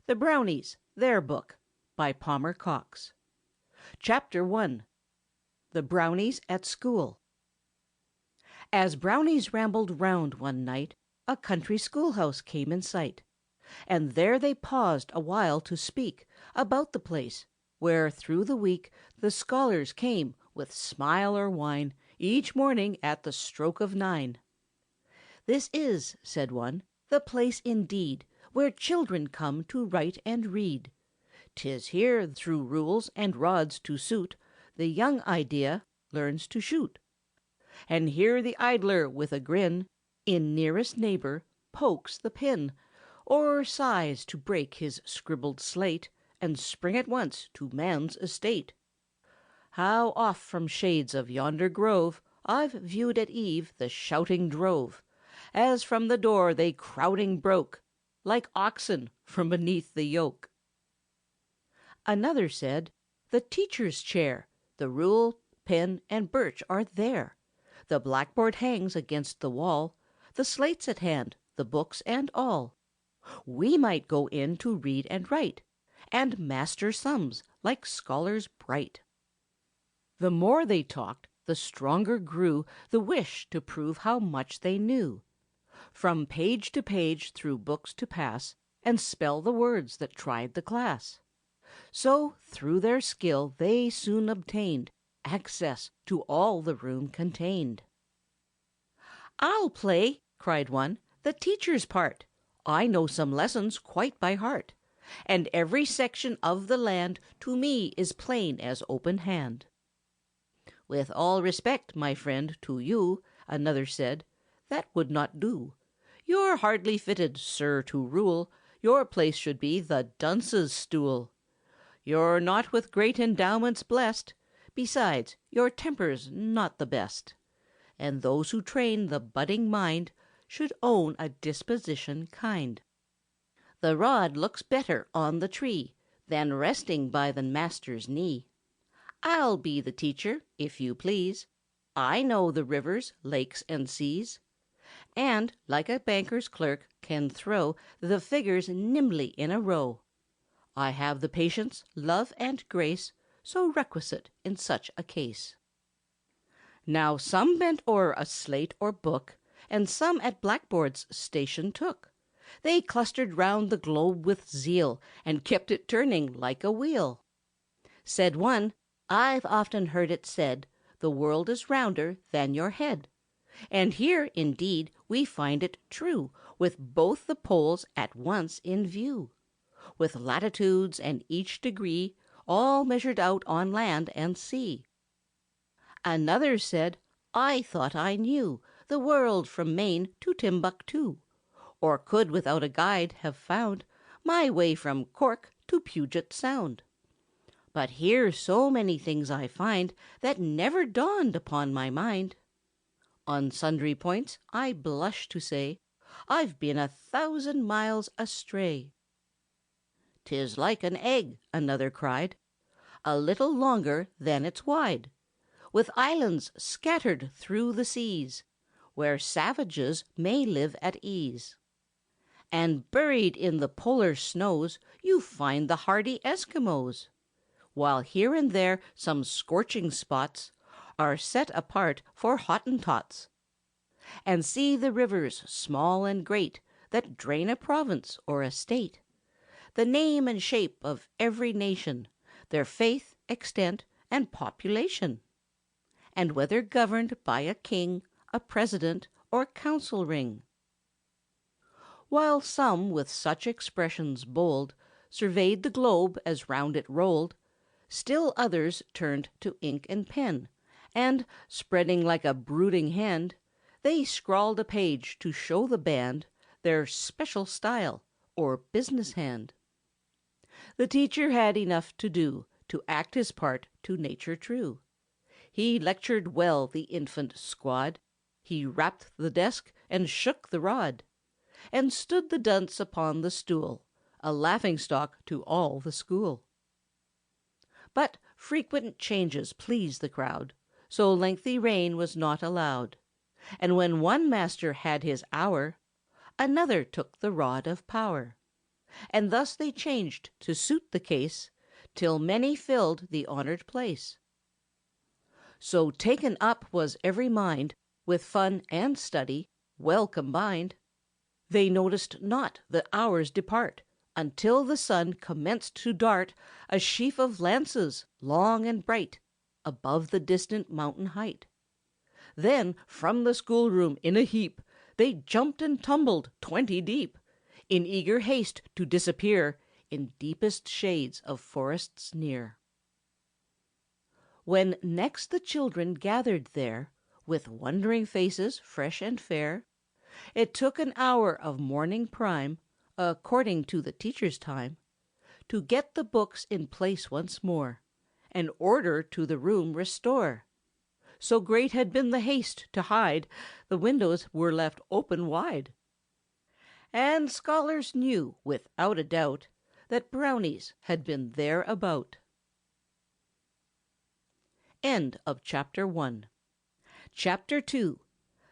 The Brownies, Their Book, by Palmer Cox. Chapter 1. The Brownies at School. As Brownies rambled round one night, a country schoolhouse came in sight, and there they paused a while to speak about the place, where through the week the scholars came with smile or whine each morning at the stroke of 9. "This is," said one, "the place indeed, where children come to write and read. 'Tis here, through rules and rods to suit, the young idea learns to shoot. And here the idler with a grin in nearest neighbor pokes the pin, or sighs to break his scribbled slate and spring at once to man's estate. How oft from shades of yonder grove I've viewed at eve the shouting drove, as from the door they crowding broke, like oxen from beneath the yoke." Another said, "The teacher's chair, the rule, pen, and birch are there. The blackboard hangs against the wall, the slates at hand, the books and all. We might go in to read and write, and master sums like scholars bright." The more they talked, the stronger grew the wish to prove how much they knew. From page to page through books to pass, and spell the words that tried the class. So through their skill they soon obtained access to all the room contained. "I'll play," cried one, "the teacher's part. I know some lessons quite by heart, and every section of the land to me is plain as open hand." "With all respect, my friend, to you," another said, "that would not do. You're hardly fitted, sir, to rule. Your place should be the dunce's stool. You're not with great endowments blessed. Besides, your temper's not the best. And those who train the budding mind should own a disposition kind. The rod looks better on the tree than resting by the master's knee. I'll be the teacher, if you please. I know the rivers, lakes, and seas, and, like a banker's clerk, can throw the figures nimbly in a row. I have the patience, love, and grace so requisite in such a case." Now some bent o'er a slate or book, and some at blackboard's station took. They clustered round the globe with zeal, and kept it turning like a wheel. Said one, "I've often heard it said, the world is rounder than your head. And here, indeed, we find it true, with both the poles at once in view, with latitudes and each degree all measured out on land and sea." Another said, "I thought I knew the world from Maine to Timbuctoo, or could without a guide have found my way from Cork to Puget Sound. But here so many things I find that never dawned upon my mind. On sundry points, I blush to say, I've been 1,000 miles astray." "'Tis like an egg," another cried, "a little longer than it's wide, with islands scattered through the seas, where savages may live at ease. And buried in the polar snows you find the hardy Eskimos, while here and there some scorching spots are set apart for Hottentots. And see the rivers, small and great, that drain a province or a state, the name and shape of every nation, their faith, extent, and population, and whether governed by a king, a president, or council ring. While some with such expressions bold surveyed the globe as round it rolled, still others turned to ink and pen, and, spreading like a brooding hand, they scrawled a page to show the band their special style or business hand. The teacher had enough to do to act his part to nature true. He lectured well the infant squad, he rapped the desk and shook the rod, and stood the dunce upon the stool, a laughing-stock to all the school. But frequent changes pleased the crowd, so lengthy reign was not allowed, and when one master had his hour, another took the rod of power. And thus they changed to suit the case, till many filled the honored place. So taken up was every mind with fun and study well combined, they noticed not the hours depart, until the sun commenced to dart a sheaf of lances, long and bright, above the distant mountain height. Then from the schoolroom in a heap they jumped and tumbled 20 deep, in eager haste to disappear in deepest shades of forests near. When next the children gathered there, with wondering faces fresh and fair, it took an hour of morning prime, according to the teacher's time, to get the books in place once more, and order to the room restore. So great had been the haste to hide, the windows were left open wide. And scholars knew, without a doubt, that Brownies had been there about. End of Chapter 1. Chapter 2.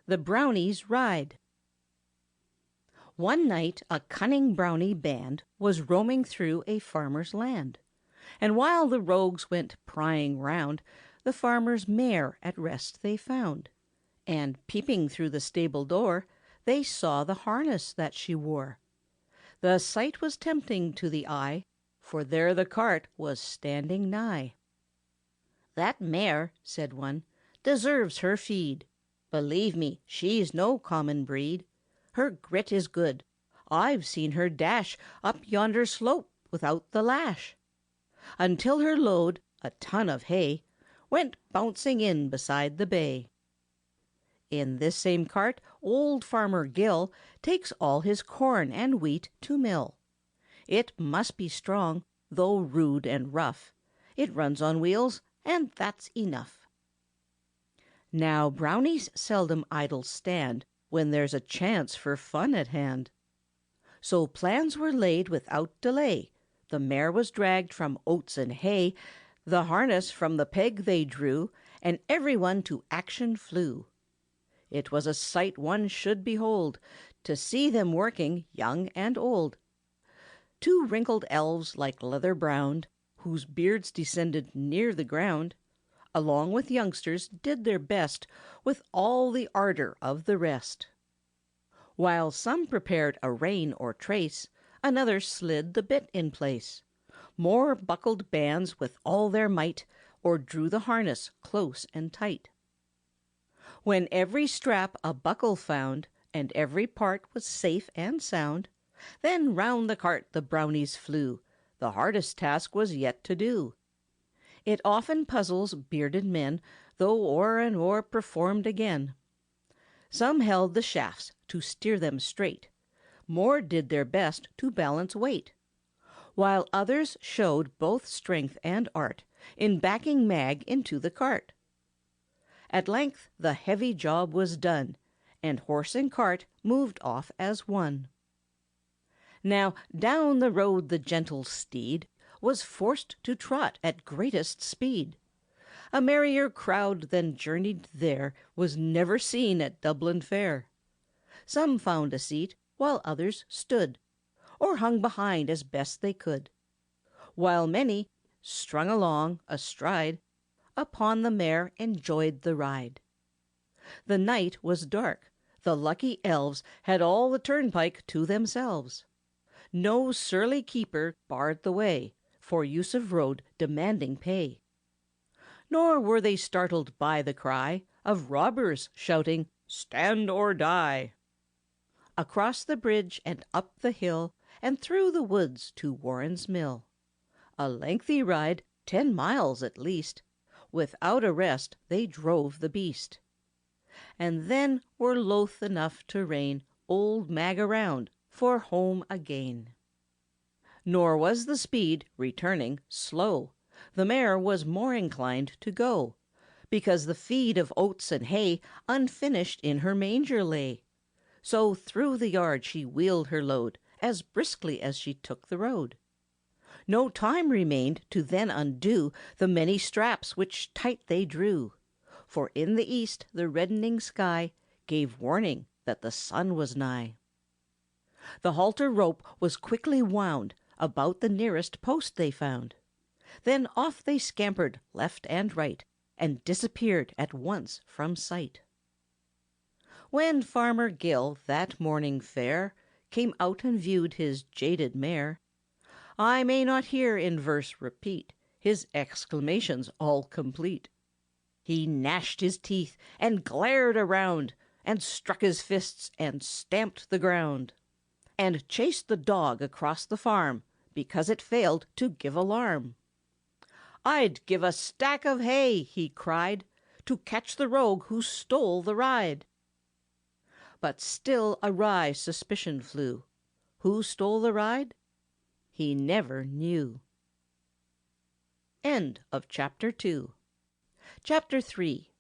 The Brownies Ride. One night a cunning Brownie band was roaming through a farmer's land, and while the rogues went prying round, the farmer's mare at rest they found, and peeping through the stable door, they saw the harness that she wore. The sight was tempting to the eye, for there the cart was standing nigh. "That mare," said one, "deserves her feed. Believe me, she's no common breed. Her grit is good. I've seen her dash up yonder slope without the lash, until her load, a ton of hay, went bouncing in beside the bay. In this same cart old Farmer Gill takes all his corn and wheat to mill. It must be strong, though rude and rough. It runs on wheels, and that's enough." Now Brownies seldom idle stand when there's a chance for fun at hand. So plans were laid without delay. The mare was dragged from oats and hay, the harness from the peg they drew, and everyone to action flew. It was a sight one should behold, to see them working, young and old. 2 wrinkled elves like leather browned, whose beards descended near the ground, along with youngsters did their best with all the ardor of the rest. While some prepared a rein or trace, another slid the bit in place. More buckled bands with all their might, or drew the harness close and tight. When every strap a buckle found, and every part was safe and sound, then round the cart the Brownies flew. The hardest task was yet to do. It often puzzles bearded men, though o'er and o'er performed again. Some held the shafts to steer them straight, more did their best to balance weight, while others showed both strength and art in backing Mag into the cart. At length the heavy job was done, and horse and cart moved off as one. Now down the road the gentle steed was forced to trot at greatest speed. A merrier crowd than journeyed there was never seen at Dublin Fair. Some found a seat, while others stood, or hung behind as best they could, while many, strung along, astride, upon the mare enjoyed the ride. The night was dark. The lucky elves had all the turnpike to themselves. No surly keeper barred the way, for use of road demanding pay. Nor were they startled by the cry of robbers shouting, "Stand or die!" Across the bridge and up the hill, and through the woods to Warren's Mill. A lengthy ride, 10 miles at least. Without a rest they drove the beast. And then were loth enough to rein old Mag around for home again. Nor was the speed, returning, slow. The mare was more inclined to go, because the feed of oats and hay unfinished in her manger lay. So through the yard she wheeled her load as briskly as she took the road. No time remained to then undo the many straps which tight they drew, for in the east the reddening sky gave warning that the sun was nigh. The halter rope was quickly wound about the nearest post they found. Then off they scampered left and right, and disappeared at once from sight. When Farmer Gill that morning fair came out and viewed his jaded mare, I may not here in verse repeat his exclamations all complete. He gnashed his teeth and glared around, and struck his fists and stamped the ground, and chased the dog across the farm because it failed to give alarm. "I'd give a stack of hay," he cried, "to catch the rogue who stole the ride." But still a wry suspicion flew. Who stole the ride? He never knew. End of Chapter 2. Chapter 3.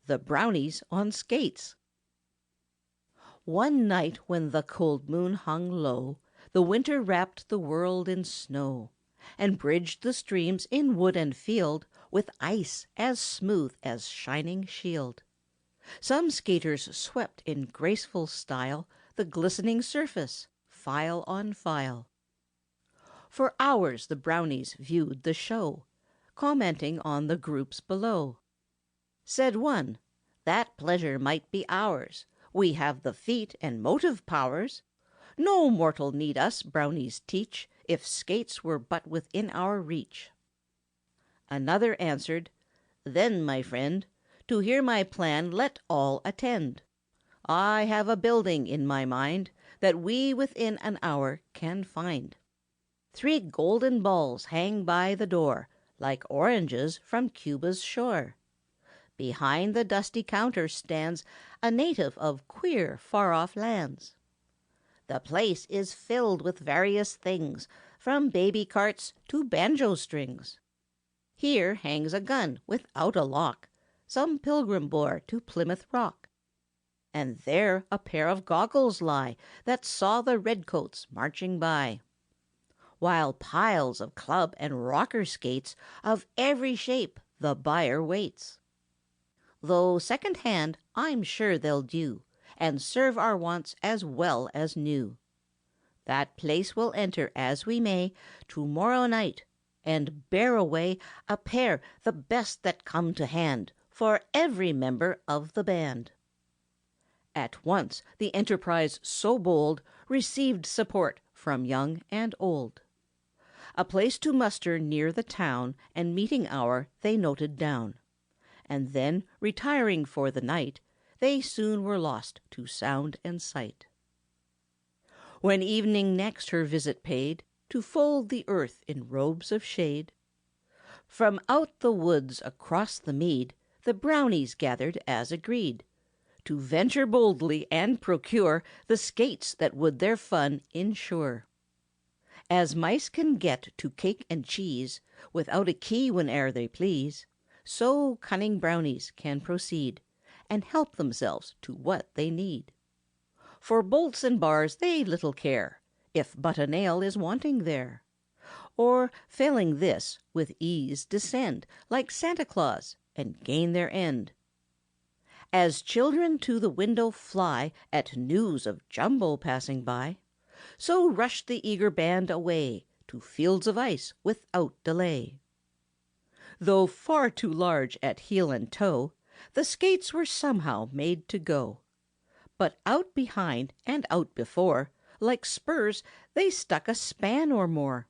The Brownies on Skates. One night when the cold moon hung low, the winter wrapped the world in snow, and bridged the streams in wood and field with ice as smooth as shining shield. Some skaters swept in graceful style the glistening surface, file on file. For hours the Brownies viewed the show, commenting on the groups below. Said one, "That pleasure might be ours. We have the feet and motive powers. No mortal need us Brownies teach, if skates were but within our reach." Another answered, "Then, my friend, to hear my plan let all attend. I have a building in my mind that we within an hour can find. 3 golden balls hang by the door, like oranges from Cuba's shore. Behind the dusty counter stands a native of queer, far-off lands. The place is filled with various things, from baby carts to banjo strings. Here hangs a gun without a lock, some pilgrim bore to Plymouth Rock. And there a pair of goggles lie that saw the redcoats marching by. While piles of club and rocker skates of every shape the buyer waits. Though second-hand, I'm sure they'll do, and serve our wants as well as new. That place we'll enter as we may to-morrow night, and bear away a pair the best that come to hand for every member of the band." At once the enterprise so bold received support from young and old. A place to muster near the town and meeting hour they noted down, and then, retiring for the night, they soon were lost to sound and sight. When evening next her visit paid, to fold the earth in robes of shade, from out the woods across the mead the Brownies gathered as agreed, to venture boldly and procure the skates that would their fun insure. As mice can get to cake and cheese without a key whene'er they please, so cunning Brownies can proceed and help themselves to what they need. For bolts and bars they little care, if but a nail is wanting there. Or, failing this, with ease descend, like Santa Claus, and gain their end. As children to the window fly at news of Jumbo passing by, so rushed the eager band away to fields of ice without delay. Though far too large at heel and toe, the skates were somehow made to go. But out behind and out before, like spurs, they stuck a span or more,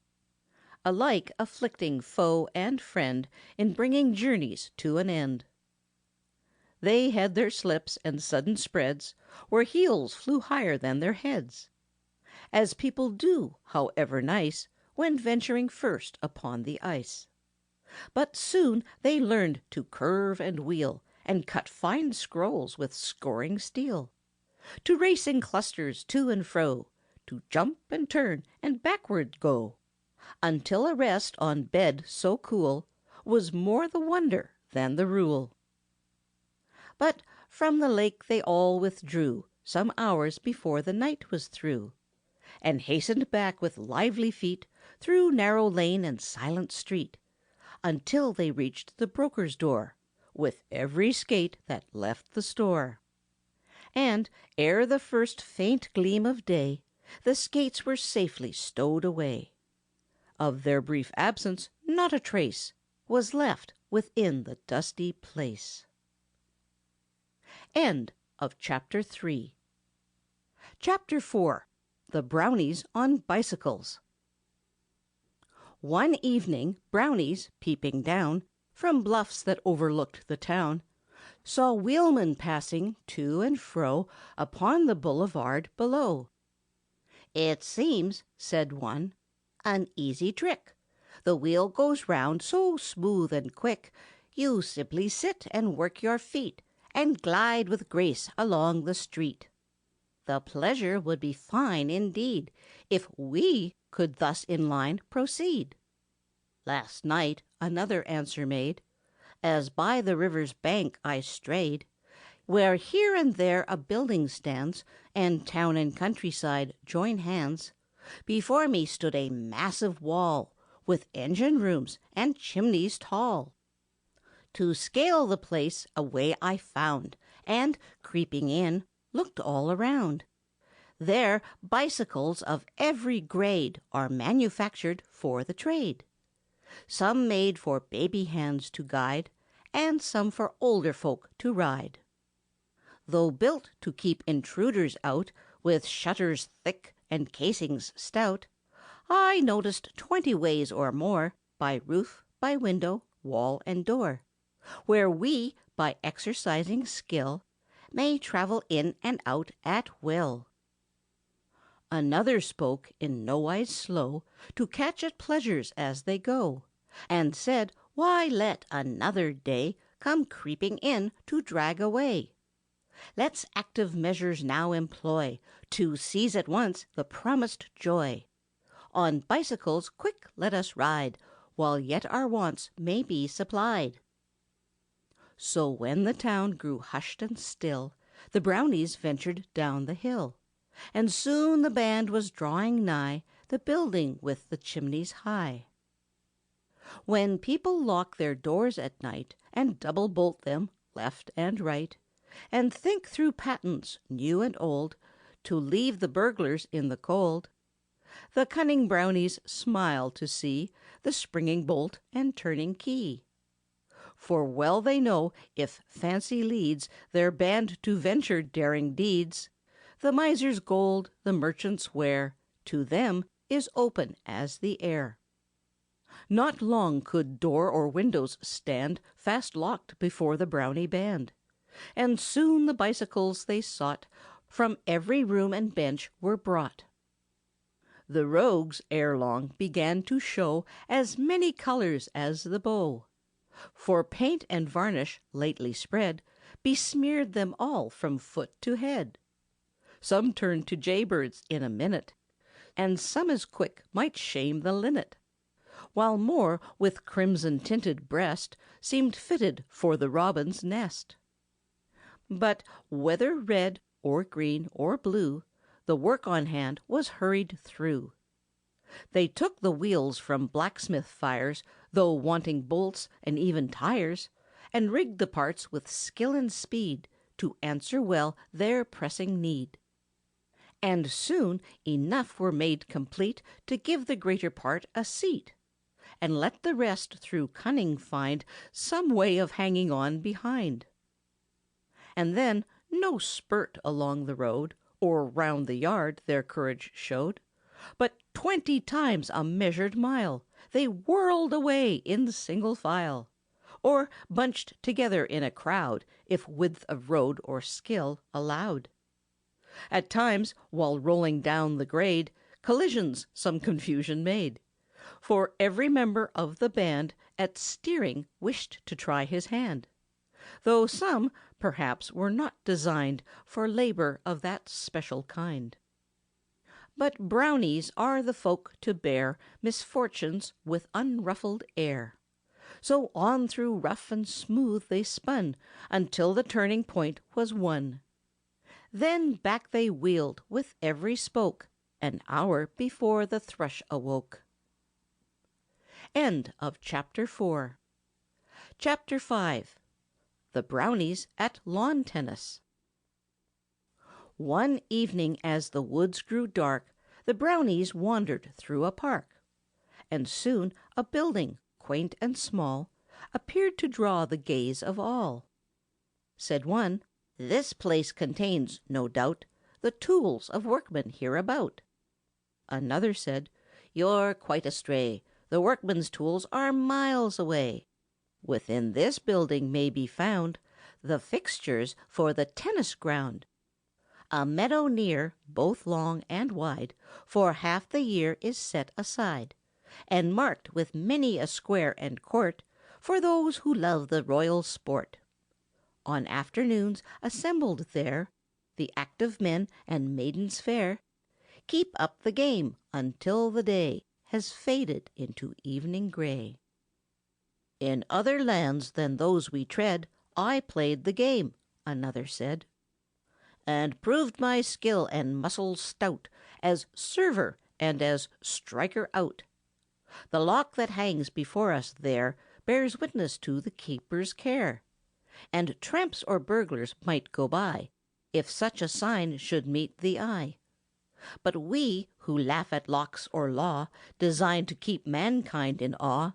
alike afflicting foe and friend in bringing journeys to an end. They had their slips and sudden spreads, where heels flew higher than their heads, as people do, however nice, when venturing first upon the ice. But soon they learned to curve and wheel, and cut fine scrolls with scoring steel, to race in clusters to and fro, to jump and turn and backward go, until a rest on bed so cool was more the wonder than the rule. But from the lake they all withdrew some hours before the night was through, and hastened back with lively feet through narrow lane and silent street, until they reached the broker's door, with every skate that left the store. And, ere the first faint gleam of day, The skates were safely stowed away. Of their brief absence not a trace was left within the dusty place. End of Chapter 3. Chapter 4. The Brownies on Bicycles. One evening Brownies, peeping down from bluffs that overlooked the town, saw wheelmen passing to and fro upon the boulevard below. "It seems," said one, "an easy trick. The wheel goes round so smooth and quick, you simply sit and work your feet, and glide with grace along the street. The pleasure would be fine indeed, if we could thus in line proceed." Last night another answer made, as by the river's bank I strayed, where here and there a building stands, and town and countryside join hands. Before me stood a massive wall, with engine rooms and chimneys tall. To scale the place a way I found, and, creeping in, looked all around. There bicycles of every grade are manufactured for the trade. Some made for baby hands to guide, and some for older folk to ride. Though built to keep intruders out, with shutters thick and casings stout, I noticed 20 ways or more, by roof, by window, wall, and door, where we, by exercising skill, may travel in and out at will. Another spoke, in nowise slow, to catch at pleasures as they go, and said, "Why let another day come creeping in to drag away? Let's active measures now employ, to seize at once the promised joy. On bicycles quick let us ride, while yet our wants may be supplied." So when the town grew hushed and still, the Brownies ventured down the hill, and soon the band was drawing nigh the building with the chimneys high. When people lock their doors at night, and double bolt them left and right, and think through patents new and old, to leave the burglars in the cold, the cunning Brownies smile to see the springing bolt and turning key. For well they know, if fancy leads their band to venture daring deeds, the miser's gold, the merchant's ware, to them is open as the air. Not long could door or windows stand fast locked before the Brownie band, and soon the bicycles they sought from every room and bench were brought. The rogues ere long began to show as many colors as the bow, for paint and varnish lately spread besmeared them all from foot to head. Some turned to jaybirds in a minute, and some as quick might shame the linnet, while more with crimson-tinted breast seemed fitted for the robin's nest. But whether red or green or blue, the work on hand was hurried through. They took the wheels from blacksmith fires, though wanting bolts and even tires, and rigged the parts with skill and speed to answer well their pressing need. And soon enough were made complete to give the greater part a seat, and let the rest through cunning find some way of hanging on behind. And then no spurt along the road, or round the yard their courage showed, but 20 times a measured mile they whirled away in single file, or bunched together in a crowd, if width of road or skill allowed. At times, while rolling down the grade, collisions some confusion made, for every member of the band at steering wished to try his hand, though some, perhaps, were not designed for labor of that special kind. But Brownies are the folk to bear misfortunes with unruffled air. So on through rough and smooth they spun, until the turning point was won. Then back they wheeled with every spoke, an hour before the thrush awoke. End of Chapter 4. Chapter 5. The Brownies at lawn tennis. One evening as the woods grew dark, the Brownies wandered through a park, and soon a building, quaint and small, appeared to draw the gaze of all. Said one, "This place contains, no doubt, the tools of workmen hereabout." Another said, "You're quite astray. The workmen's tools are miles away. Within this building may be found the fixtures for the tennis ground. A meadow near, both long and wide, for half the year is set aside, and marked with many a square and court for those who love the royal sport. On afternoons assembled there, the active men and maidens fair keep up the game until the day has faded into evening gray. In other lands than those we tread I played the game," another said, "and proved my skill and muscles stout as server and as striker out. The lock that hangs before us there bears witness to the keeper's care, and tramps or burglars might go by if such a sign should meet the eye. But we, who laugh at locks or law designed to keep mankind in awe,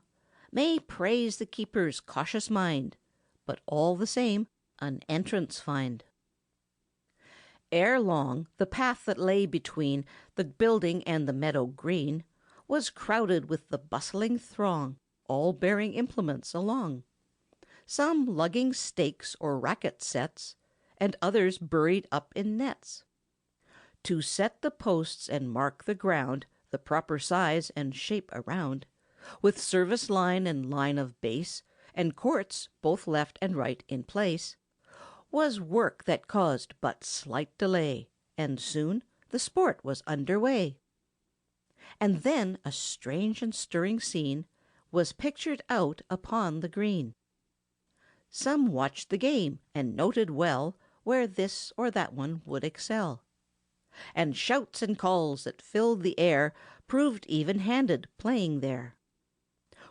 may praise the keeper's cautious mind, but all the same an entrance find." Ere long the path that lay between the building and the meadow green was crowded with the bustling throng, all bearing implements along, some lugging stakes or racket sets, and others buried up in nets. To set the posts and mark the ground, the proper size and shape around, with service line and line of base, and courts both left and right in place, was work that caused but slight delay, and soon the sport was under way. And then a strange and stirring scene was pictured out upon the green. Some watched the game and noted well where this or that one would excel, and shouts and calls that filled the air proved even-handed playing there.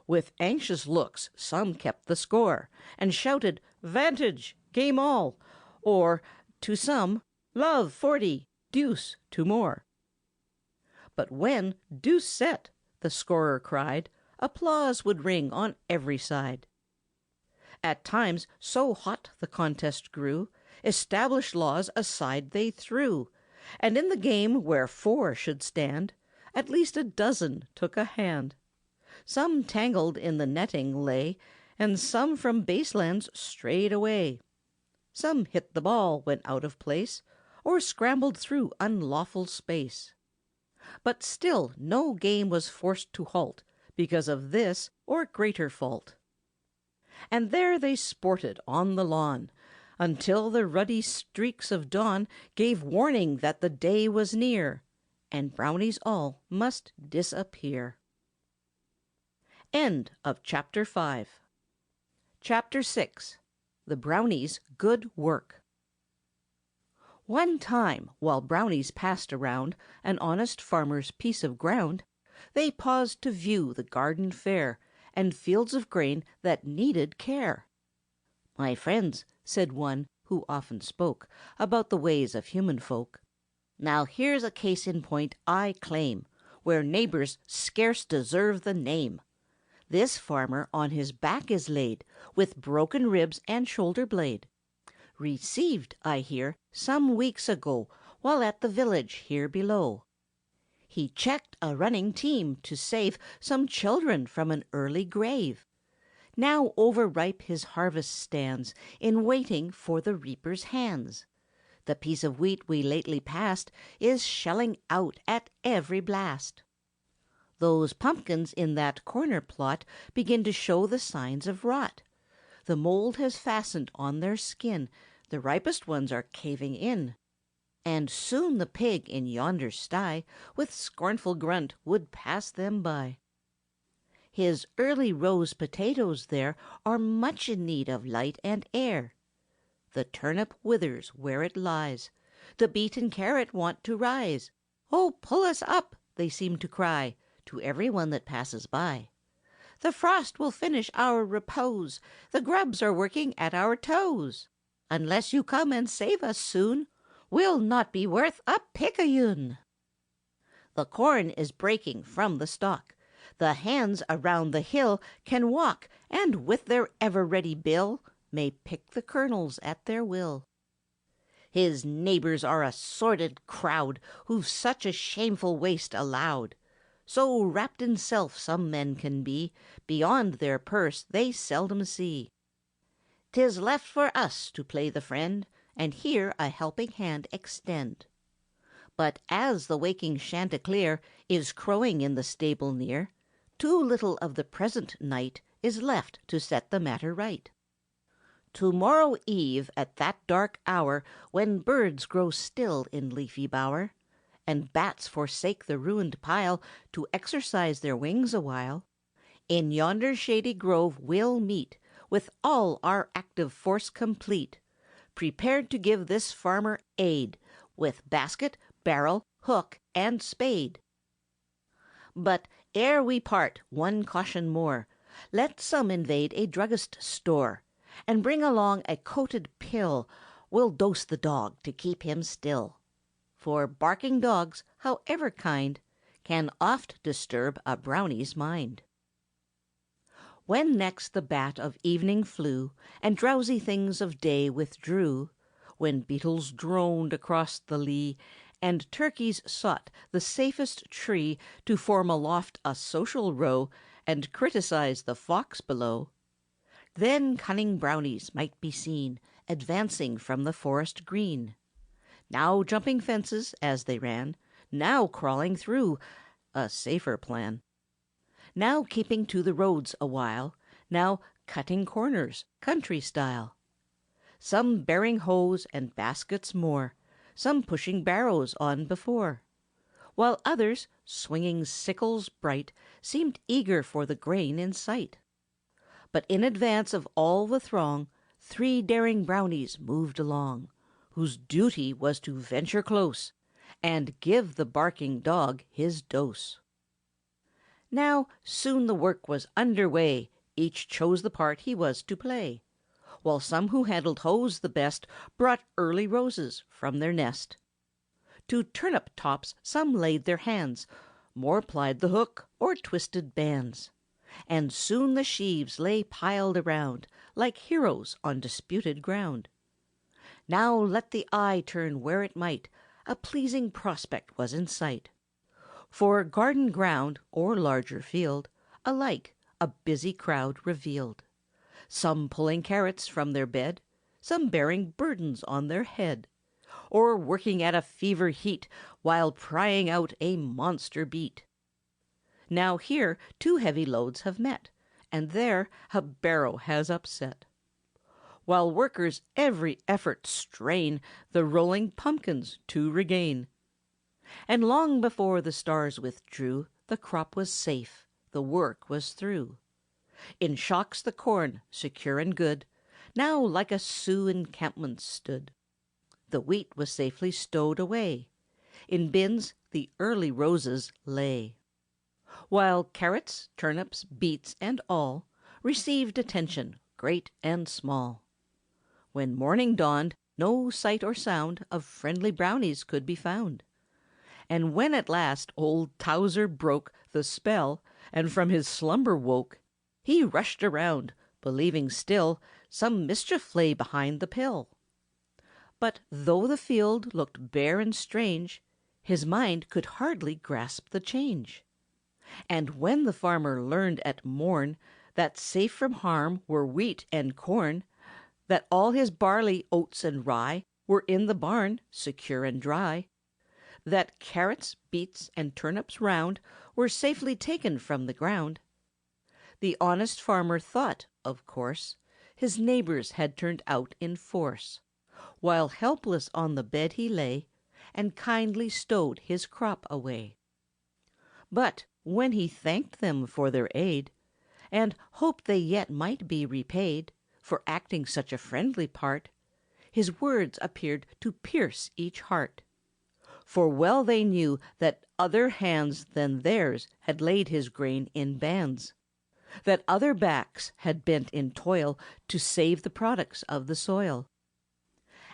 With anxious looks some kept the score, and shouted "Vantage! Game all!" or, to some, "Love 40, deuce 2 more." But when "Deuce set," the scorer cried, applause would ring on every side. At times so hot the contest grew, established laws aside they threw, and in the game where 4 should stand, at least a dozen took a hand. Some tangled in the netting lay, and some from baselands strayed away. Some hit the ball when out of place, or scrambled through unlawful space. But still no game was forced to halt because of this or greater fault. And there they sported on the lawn, until the ruddy streaks of dawn gave warning that the day was near, and Brownies all must disappear. End of Chapter 5. Chapter 6. The Brownies' Good Work. One time, while Brownies passed around an honest farmer's piece of ground, they paused to view the garden fair and fields of grain that needed care. "My friends," said one who often spoke about the ways of human folk, "now here's a case in point I claim, where neighbors scarce deserve the name. This farmer on his back is laid, with broken ribs and shoulder blade. Received, I hear, some weeks ago, while at the village here below. He checked a running team to save some children from an early grave. Now overripe his harvest stands, in waiting for the reaper's hands. The piece of wheat we lately passed is shelling out at every blast. Those pumpkins in that corner plot begin to show the signs of rot. The mold has fastened on their skin, the ripest ones are caving in. And soon the pig in yonder sty, with scornful grunt, would pass them by. His early rose potatoes there are much in need of light and air. The turnip withers where it lies, the beet and carrot want to rise. Oh, pull us up, they seem to cry to every one that passes by. The frost will finish our repose, the grubs are working at our toes. Unless you come and save us soon, we'll not be worth a picayune." The corn is breaking from the stalk. The hands around the hill can walk, and with their ever-ready bill may pick the kernels at their will. His neighbors are a sordid crowd, who've such a shameful waste allowed. So wrapped in self some men can be, beyond their purse they seldom see. 'Tis left for us to play the friend, and here a helping hand extend. But as the waking chanticleer is crowing in the stable near, too little of the present night is left to set the matter right. To-morrow eve, at that dark hour, when birds grow still in leafy bower, and bats forsake the ruined pile to exercise their wings awhile, in yonder shady grove we'll meet, with all our active force complete, prepared to give this farmer aid, with basket, barrel, hook, and spade. But ere we part, one caution more. Let some invade a druggist's store, and bring along a coated pill. We'll dose the dog to keep him still. For barking dogs, however kind, can oft disturb a Brownie's mind. When next the bat of evening flew, and drowsy things of day withdrew, when beetles droned across the lea, and turkeys sought the safest tree to form aloft a social row, and criticize the fox below, then cunning Brownies might be seen advancing from the forest green, now jumping fences as they ran, now crawling through, a safer plan, now keeping to the roads awhile, now cutting corners, country style. Some bearing hoes and baskets more, some pushing barrows on before, while others, swinging sickles bright, seemed eager for the grain in sight. But in advance of all the throng, 3 daring Brownies moved along, whose duty was to venture close, and give the barking dog his dose. Now soon the work was under way, each chose the part he was to play, while some who handled hoes the best brought early roses from their nest. To turnip tops some laid their hands, more plied the hook or twisted bands, and soon the sheaves lay piled around, like heroes on disputed ground. Now let the eye turn where it might, a pleasing prospect was in sight. For garden ground or larger field, alike a busy crowd revealed. Some pulling carrots from their bed, some bearing burdens on their head, or working at a fever heat while prying out a monster beet. Now here 2 heavy loads have met, and there a barrow has upset. While workers every effort strain the rolling pumpkins to regain. And long before the stars withdrew, the crop was safe, the work was through. In shocks the corn, secure and good, now like a Sioux encampment stood. The wheat was safely stowed away. In bins the early roses lay. While carrots, turnips, beets, and all received attention, great and small. When morning dawned, no sight or sound of friendly Brownies could be found. And when at last old Towser broke the spell and from his slumber woke, he rushed around, believing still some mischief lay behind the pill. But though the field looked bare and strange, his mind could hardly grasp the change. And when the farmer learned at morn that safe from harm were wheat and corn, that all his barley, oats, and rye were in the barn, secure and dry, that carrots, beets, and turnips round were safely taken from the ground, the honest farmer thought, of course, his neighbors had turned out in force, while helpless on the bed he lay, and kindly stowed his crop away. But when he thanked them for their aid, and hoped they yet might be repaid for acting such a friendly part, his words appeared to pierce each heart. For well they knew that other hands than theirs had laid his grain in bands, that other backs had bent in toil to save the products of the soil.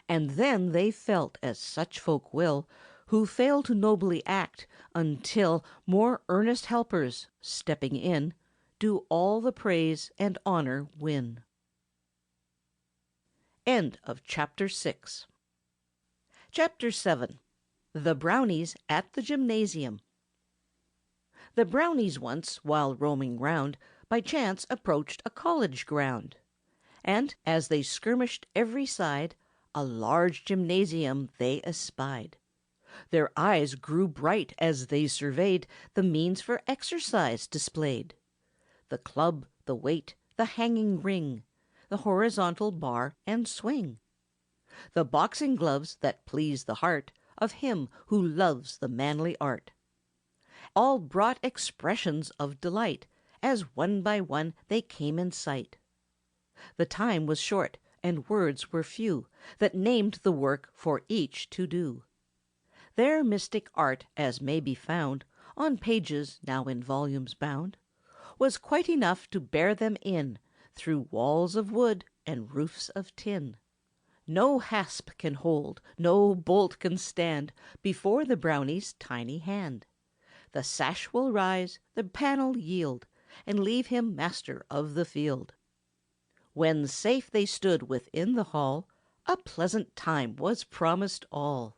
And then they felt, as such folk will, who fail to nobly act until more earnest helpers, stepping in, do all the praise and honor win. End of Chapter 6. Chapter 7. The Brownies at the Gymnasium. The Brownies once, while roaming round, by chance approached a college ground. And, as they skirmished every side, a large gymnasium they espied. Their eyes grew bright as they surveyed the means for exercise displayed. The club, the weight, the hanging ring, the horizontal bar and swing. The boxing gloves that please the heart of him who loves the manly art. All brought expressions of delight, as one by one they came in sight. The time was short, and words were few, that named the work for each to do. Their mystic art, as may be found on pages now in volumes bound, was quite enough to bear them in through walls of wood and roofs of tin. No hasp can hold, no bolt can stand before the Brownie's tiny hand. The sash will rise, the panel yield, and leave him master of the field. When safe they stood within the hall, a pleasant time was promised all.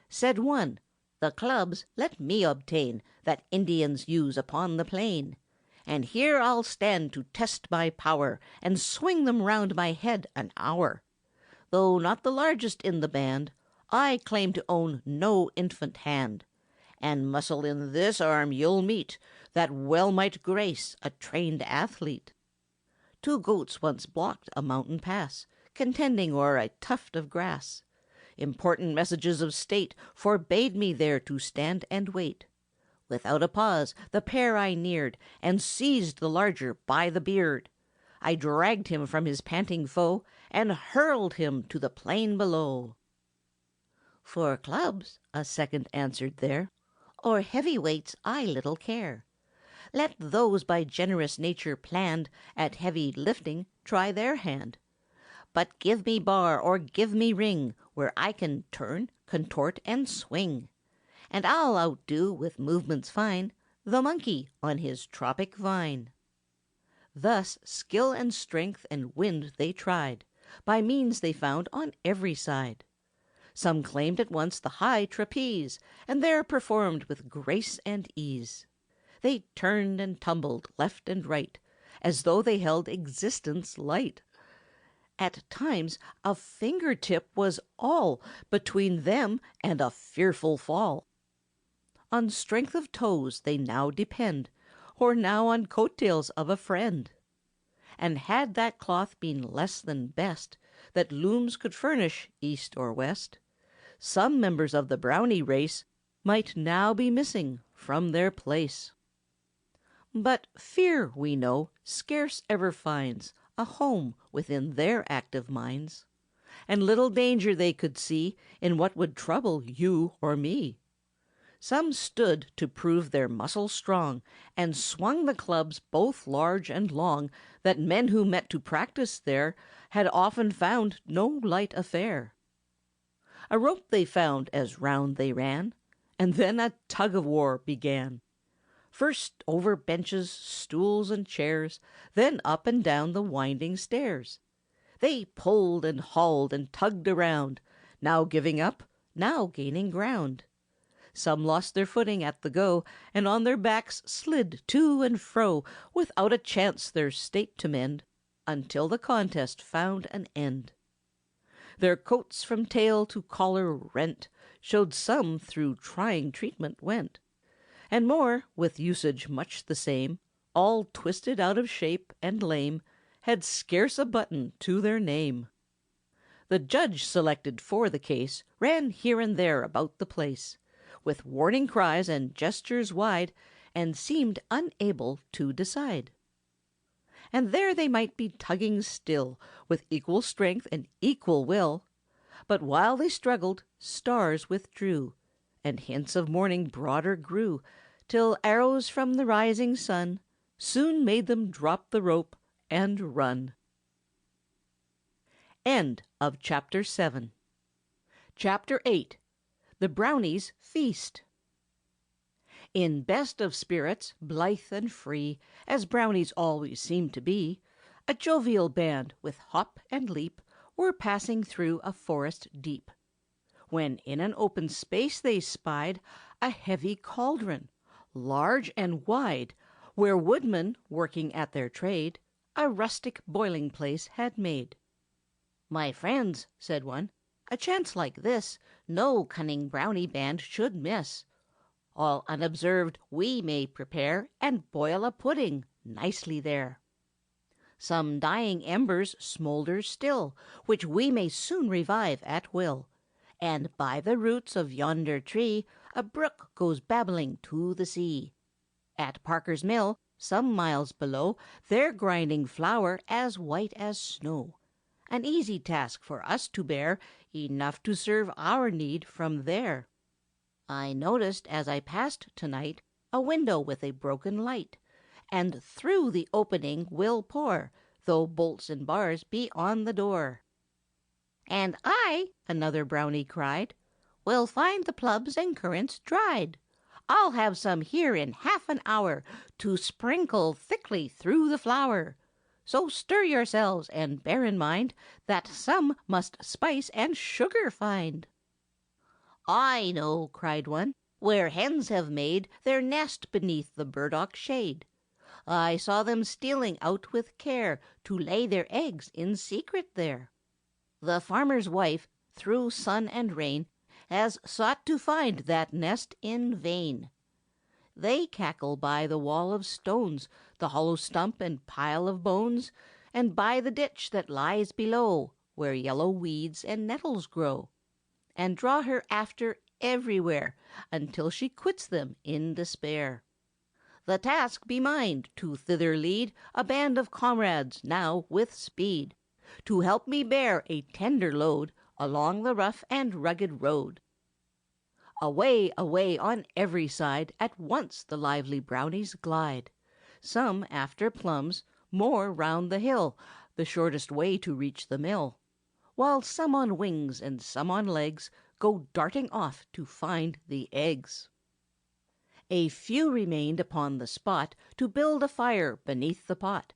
Said one, "The clubs let me obtain that Indians use upon the plain, and here I'll stand to test my power and swing them round my head an hour. Though not the largest in the band, I claim to own no infant hand, and muscle in this arm you'll meet that well might grace a trained athlete. 2 goats once blocked a mountain pass, contending o'er a tuft of grass. Important messages of state forbade me there to stand and wait. Without a pause the pair I neared, and seized the larger by the beard. I dragged him from his panting foe, and hurled him to the plain below." "For clubs," a second answered there, "or heavy weights I little care. Let those by generous nature planned at heavy lifting try their hand. But give me bar or give me ring, where I can turn, contort, and swing, and I'll outdo, with movements fine, the monkey on his tropic vine." Thus skill and strength and wind they tried, by means they found on every side. Some claimed at once the high trapeze, and there performed with grace and ease. They turned and tumbled left and right, as though they held existence light. At times a finger-tip was all between them and a fearful fall. On strength of toes they now depend, or now on coat-tails of a friend. And had that cloth been less than best that looms could furnish east or west, some members of the Brownie race might now be missing from their place. But fear, we know, scarce ever finds a home within their active minds, and little danger they could see in what would trouble you or me. Some stood to prove their muscle strong, and swung the clubs both large and long, that men who met to practise there had often found no light affair. A rope they found as round they ran, and then a tug-of-war began. First over benches, stools, and chairs, then up and down the winding stairs. They pulled and hauled and tugged around, now giving up, now gaining ground. Some lost their footing at the go, and on their backs slid to and fro, without a chance their state to mend, until the contest found an end. Their coats from tail to collar rent showed some through trying treatment went, and more, with usage much the same, all twisted out of shape and lame, had scarce a button to their name. The judge selected for the case ran here and there about the place, with warning cries and gestures wide, and seemed unable to decide. And there they might be tugging still, with equal strength and equal will, but while they struggled, stars withdrew, and hints of morning broader grew, till arrows from the rising sun soon made them drop the rope and run. End of Chapter 7. Chapter 8. The Brownies' Feast. In best of spirits, blithe and free, as Brownies always seem to be, a jovial band, with hop and leap, were passing through a forest deep, when in an open space they spied a heavy cauldron, large and wide, where woodmen, working at their trade, a rustic boiling place had made. "My friends," said one, "a chance like this no cunning Brownie band should miss. All unobserved we may prepare and boil a pudding nicely there. Some dying embers smoulder still, which we may soon revive at will. And by the roots of yonder tree a brook goes babbling to the sea. At Parker's Mill, some miles below, they're grinding flour as white as snow. An easy task for us to bear, enough to serve our need from there. I noticed as I passed to-night a window with a broken light, and through the opening we'll pour, though bolts and bars be on the door." "And I," another Brownie cried, "will find the plums and currants dried. I'll have some here in half an hour to sprinkle thickly through the flour. So stir yourselves, and bear in mind that some must spice and sugar find." "I know," cried one, "where hens have made their nest beneath the burdock shade. I saw them stealing out with care to lay their eggs in secret there. The farmer's wife, through sun and rain, has sought to find that nest in vain. They cackle by the wall of stones, the hollow stump and pile of bones, and by the ditch that lies below, where yellow weeds and nettles grow, and draw her after everywhere, until she quits them in despair. The task be mine to thither lead a band of comrades now with speed, to help me bear a tender load along the rough and rugged road." Away, away on every side at once the lively Brownies glide, some after plums, more round the hill, the shortest way to reach the mill, while some on wings and some on legs go darting off to find the eggs. A few remained upon the spot to build a fire beneath the pot.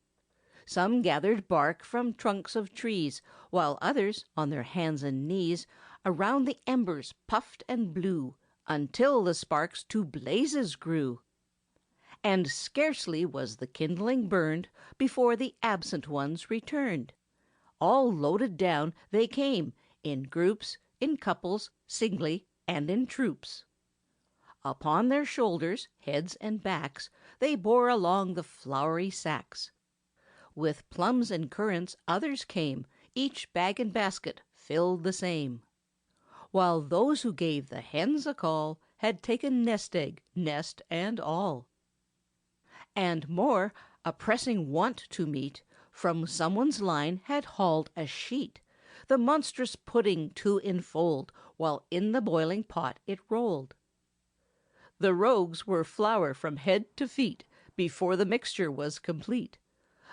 Some gathered bark from trunks of trees, while others, on their hands and knees, around the embers puffed and blew, until the sparks to blazes grew. And scarcely was the kindling burned before the absent ones returned. All loaded down they came, in groups, in couples, singly, and in troops. Upon their shoulders, heads, and backs they bore along the floury sacks. With plums and currants others came, each bag and basket filled the same, while those who gave the hens a call had taken nest egg, nest, and all. And more, a pressing want to meet, from someone's line had hauled a sheet, the monstrous pudding to enfold, while in the boiling pot it rolled. The rogues were flour from head to feet before the mixture was complete.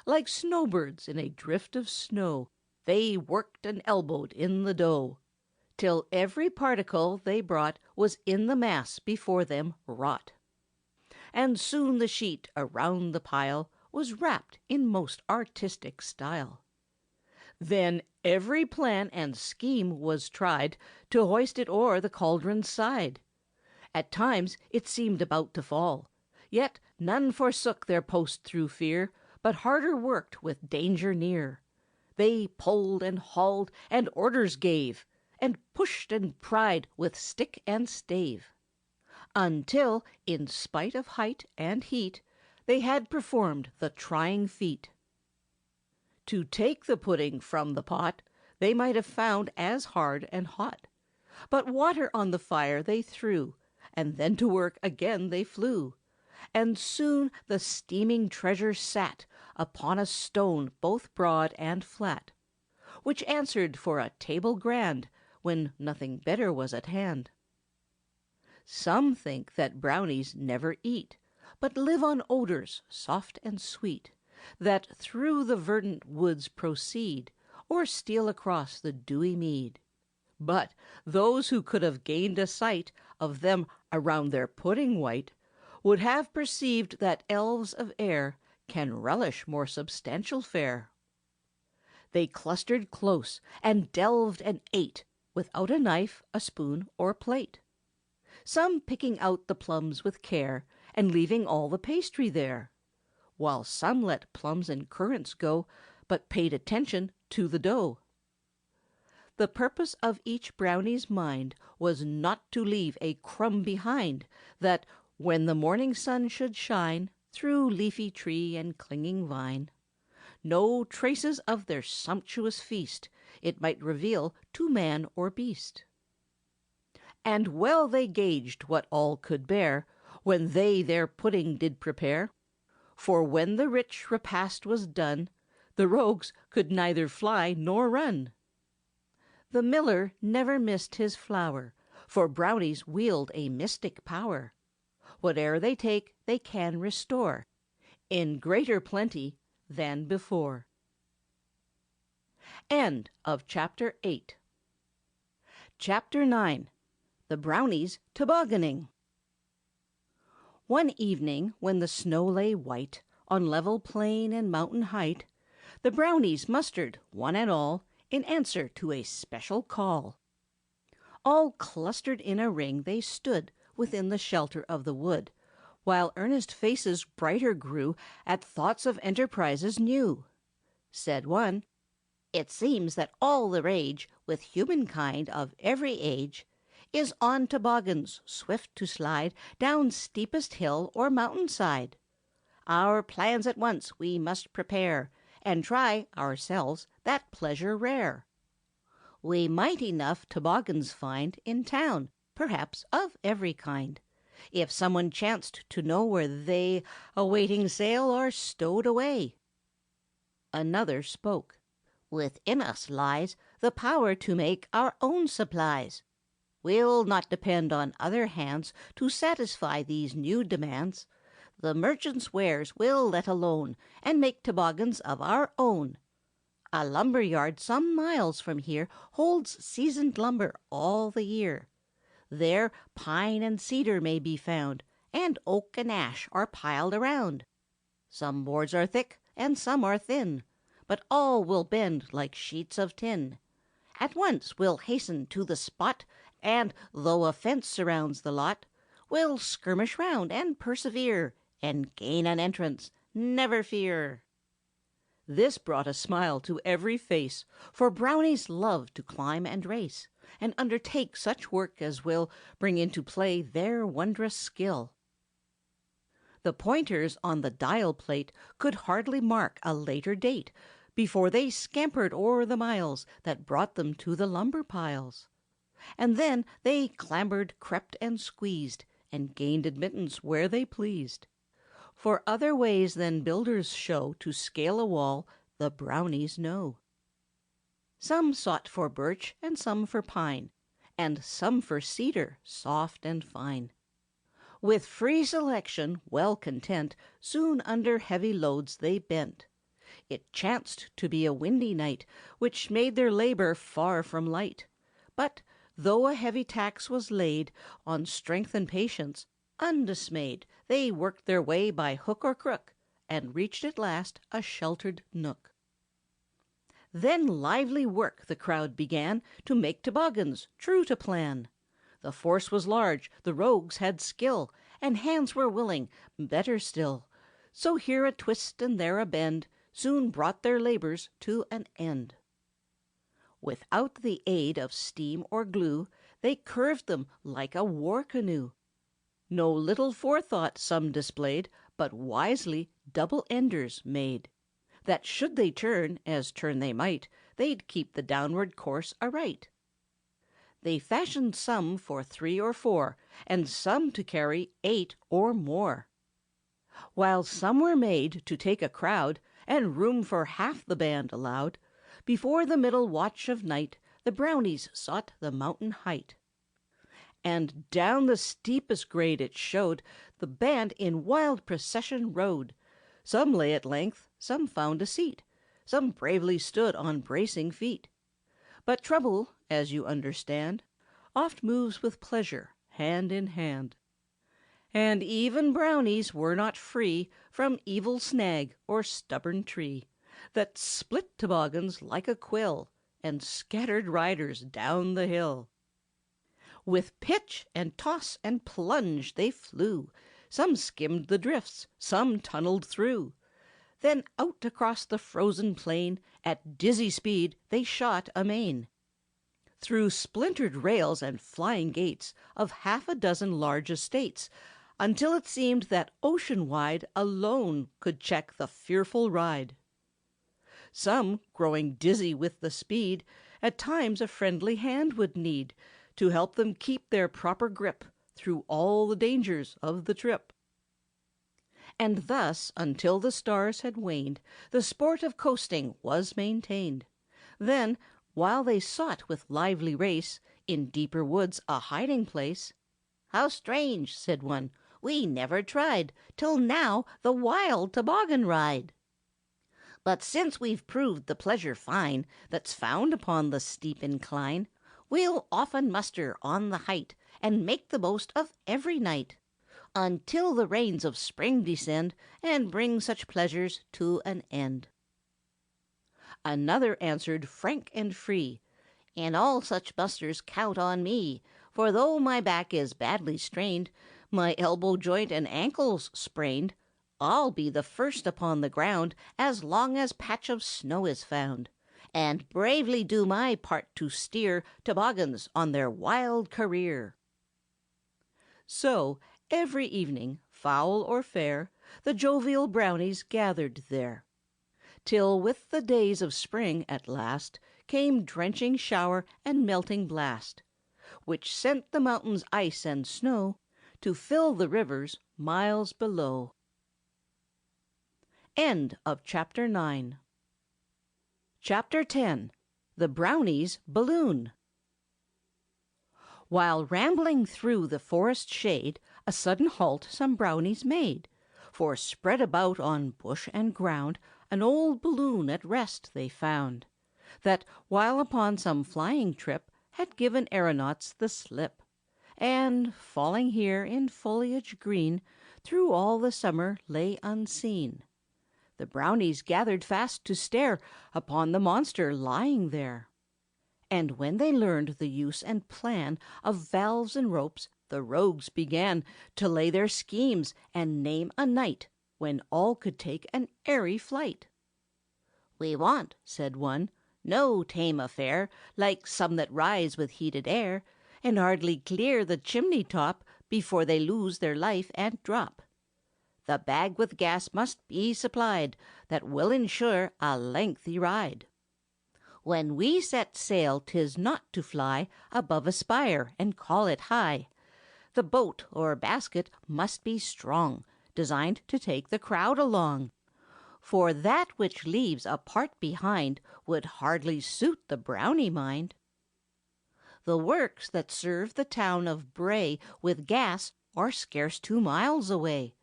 Like snowbirds in a drift of snow, they worked and elbowed in the dough, till every particle they brought was in the mass before them wrought. And soon the sheet around the pile was wrapped in most artistic style. Then every plan and scheme was tried to hoist it o'er the cauldron's side. At times it seemed about to fall, yet none forsook their post through fear, but harder worked with danger near. They pulled and hauled and orders gave, and pushed and pried with stick and stave, until, in spite of height and heat, they had performed the trying feat. To take the pudding from the pot they might have found as hard and hot, but water on the fire they threw, and then to work again they flew, and soon the steaming treasure sat upon a stone both broad and flat, which answered for a table grand when nothing better was at hand. Some think that Brownies never eat, but live on odors soft and sweet, that through the verdant woods proceed, or steal across the dewy mead. But those who could have gained a sight of them around their pudding white would have perceived that elves of air can relish more substantial fare. They clustered close, and delved and ate, without a knife, a spoon, or plate. Some picking out the plums with care, and leaving all the pastry there, while some let plums and currants go, but paid attention to the dough. The purpose of each brownie's mind was not to leave a crumb behind, that, when the morning sun should shine through leafy tree and clinging vine, no traces of their sumptuous feast it might reveal to man or beast. And well they gauged what all could bear when they their pudding did prepare, for when the rich repast was done, the rogues could neither fly nor run. The miller never missed his flour, for brownies wield a mystic power. Whate'er they take they can restore, in greater plenty than before. End of Chapter 8. Chapter 9. The Brownies Tobogganing. One evening, when the snow lay white on level plain and mountain height, the brownies mustered, one and all, in answer to a special call. All clustered in a ring they stood within the shelter of the wood, while earnest faces brighter grew at thoughts of enterprises new. Said one, "It seems that all the rage with humankind of every age is on toboggans swift to slide down steepest hill or mountain side. Our plans at once we must prepare, and try, ourselves, that pleasure rare. We might enough toboggans find in town, perhaps of every kind, if someone chanced to know where they, awaiting sale, are stowed away." Another spoke, "Within us lies the power to make our own supplies. We'll not depend on other hands to satisfy these new demands. The merchant's wares we'll let alone, and make toboggans of our own. A lumber yard some miles from here holds seasoned lumber all the year. There pine and cedar may be found, and oak and ash are piled around. Some boards are thick and some are thin, but all will bend like sheets of tin. At once we'll hasten to the spot, and, though a fence surrounds the lot, we'll skirmish round and persevere, and gain an entrance, never fear." This brought a smile to every face, for brownies love to climb and race, and undertake such work as will bring into play their wondrous skill. The pointers on the dial plate could hardly mark a later date before they scampered o'er the miles that brought them to the lumber piles. And then they clambered, crept, and squeezed, and gained admittance where they pleased. For other ways than builders show to scale a wall the brownies know. Some sought for birch, and some for pine, and some for cedar, soft and fine. With free selection, well content, soon under heavy loads they bent. It chanced to be a windy night, which made their labor far from light. But, though a heavy tax was laid on strength and patience, undismayed they worked their way by hook or crook, and reached at last a sheltered nook. Then lively work the crowd began to make toboggans, true to plan. The force was large, the rogues had skill, and hands were willing, better still. So here a twist and there a bend soon brought their labors to an end. Without the aid of steam or glue, they curved them like a war canoe. No little forethought some displayed, but wisely double enders made, that should they turn, as turn they might, they'd keep the downward course aright. They fashioned some for 3 or 4, and some to carry 8 or more. While some were made to take a crowd, and room for half the band allowed, before the middle watch of night the brownies sought the mountain height. And down the steepest grade it showed the band in wild procession rode. Some lay at length, some found a seat, some bravely stood on bracing feet. But trouble, as you understand, oft moves with pleasure hand in hand. And even Brownies were not free from evil snag or stubborn tree that split toboggans like a quill and scattered riders down the hill. With pitch and toss and plunge they flew. Some skimmed the drifts, some tunneled through. Then out across the frozen plain at dizzy speed they shot amain. Through splintered rails and flying gates of half a dozen large estates, until it seemed that ocean wide alone could check the fearful ride. Some, growing dizzy with the speed, at times a friendly hand would need to help them keep their proper grip through all the dangers of the trip. And thus, until the stars had waned, the sport of coasting was maintained. Then, while they sought with lively race in deeper woods a hiding place, "How strange!" said one, "we never tried till now the wild toboggan ride. But since we've proved the pleasure fine that's found upon the steep incline, we'll often muster on the height and make the most of every night, until the rains of spring descend and bring such pleasures to an end." Another answered frank and free, "And all such musters count on me, for though my back is badly strained, my elbow joint and ankles sprained, I'll be the first upon the ground as long as patch of snow is found, and bravely do my part to steer toboggans on their wild career." So every evening, foul or fair, the jovial Brownies gathered there, till with the days of spring at last came drenching shower and melting blast, which sent the mountains' ice and snow to fill the rivers miles below. End of Chapter 9. Chapter 10. The Brownies' Balloon. While rambling through the forest shade, a sudden halt some Brownies made, for spread about on bush and ground an old balloon at rest they found, that, while upon some flying trip, had given aeronauts the slip, and, falling here in foliage green, through all the summer lay unseen. The Brownies gathered fast to stare upon the monster lying there. And when they learned the use and plan of valves and ropes, the rogues began to lay their schemes and name a night when all could take an airy flight. "We want," said one, "no tame affair, like some that rise with heated air, and hardly clear the chimney top before they lose their life and drop. The bag with gas must be supplied, that will ensure a lengthy ride. When we set sail, 'tis not to fly above a spire and call it high. The boat or basket must be strong, designed to take the crowd along, for that which leaves a part behind would hardly suit the Brownie mind. The works that serve the town of Bray with gas are scarce 2 miles away.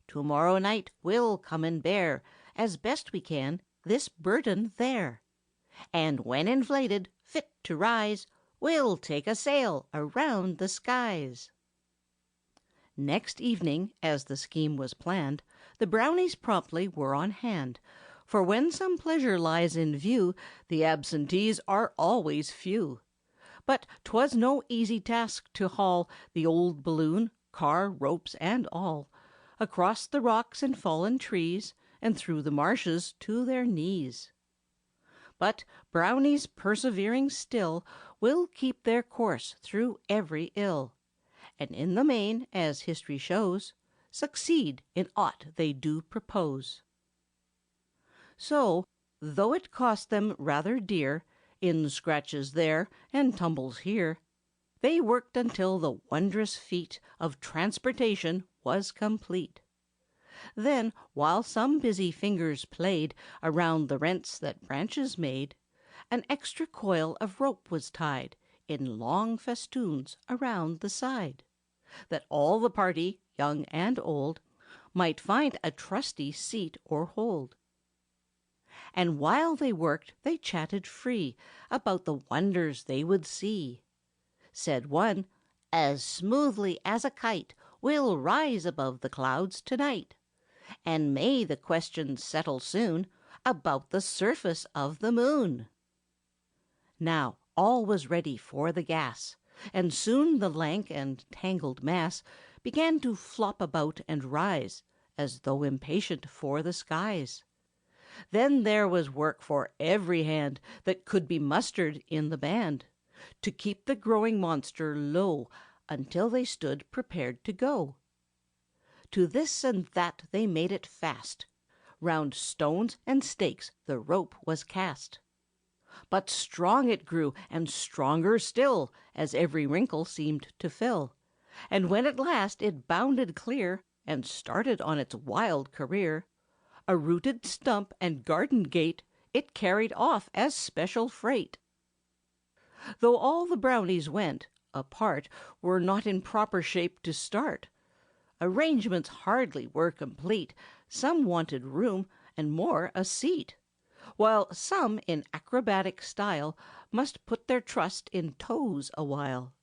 To-morrow night we'll come and bear, as best we can, this burden there. And when inflated, fit to rise, we'll take a sail around the skies." Next evening, as the scheme was planned, the Brownies promptly were on hand, for when some pleasure lies in view, the absentees are always few. But 'twas no easy task to haul the old balloon, car, ropes, and all, across the rocks and fallen trees, and through the marshes to their knees. But Brownies, persevering still, will keep their course through every ill, and in the main, as history shows, succeed in aught they do propose. So, though it cost them rather dear, in scratches there and tumbles here, they worked until the wondrous feat of transportation was complete. Then, while some busy fingers played around the rents that branches made, an extra coil of rope was tied in long festoons around the side, that all the party, young and old, might find a trusty seat or hold. And while they worked they chatted free about the wonders they would see. Said one, "As smoothly as a kite we'll rise above the clouds to-night, and may the question settle soon about the surface of the moon." Now all was ready for the gas, and soon the lank and tangled mass began to flop about and rise, as though impatient for the skies. Then there was work for every hand that could be mustered in the band, to keep the growing monster low until they stood prepared to go. To this and that they made it fast. Round stones and stakes the rope was cast. But strong it grew, and stronger still, as every wrinkle seemed to fill. And when at last it bounded clear, and started on its wild career, a rooted stump and garden gate it carried off as special freight. Though all the Brownies went, apart, were not in proper shape to start. Arrangements hardly were complete, some wanted room, and more a seat, while some in acrobatic style must put their trust in toes awhile.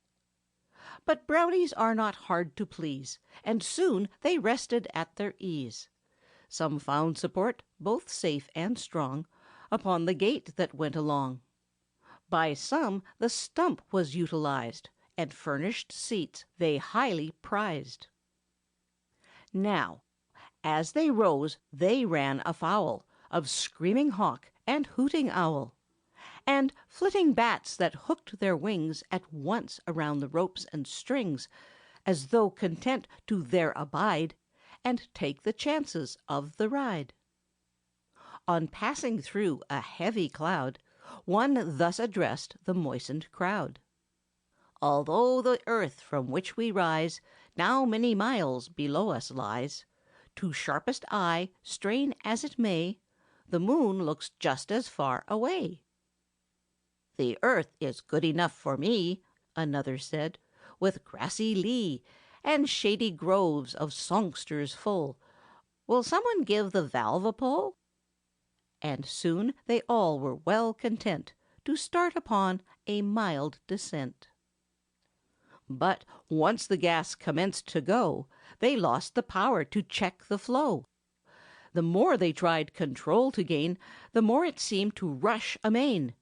But Brownies are not hard to please, and soon they rested at their ease. Some found support, both safe and strong, upon the gate that went along. By some the stump was utilized, and furnished seats they highly prized. Now, as they rose, they ran afoul of screaming hawk and hooting owl, and flitting bats that hooked their wings at once around the ropes and strings, as though content to there abide and take the chances of the ride. On passing through a heavy cloud, one thus addressed the moistened crowd: "Although the earth from which we rise now many miles below us lies, to sharpest eye, strain as it may, the moon looks just as far away." "The earth is good enough for me," another said, "with grassy lea, and shady groves of songsters full. Will some one give the valve a pull?" And soon they all were well content to start upon a mild descent. But once the gas commenced to go, they lost the power to check the flow. The more they tried control to gain, the more it seemed to rush amain.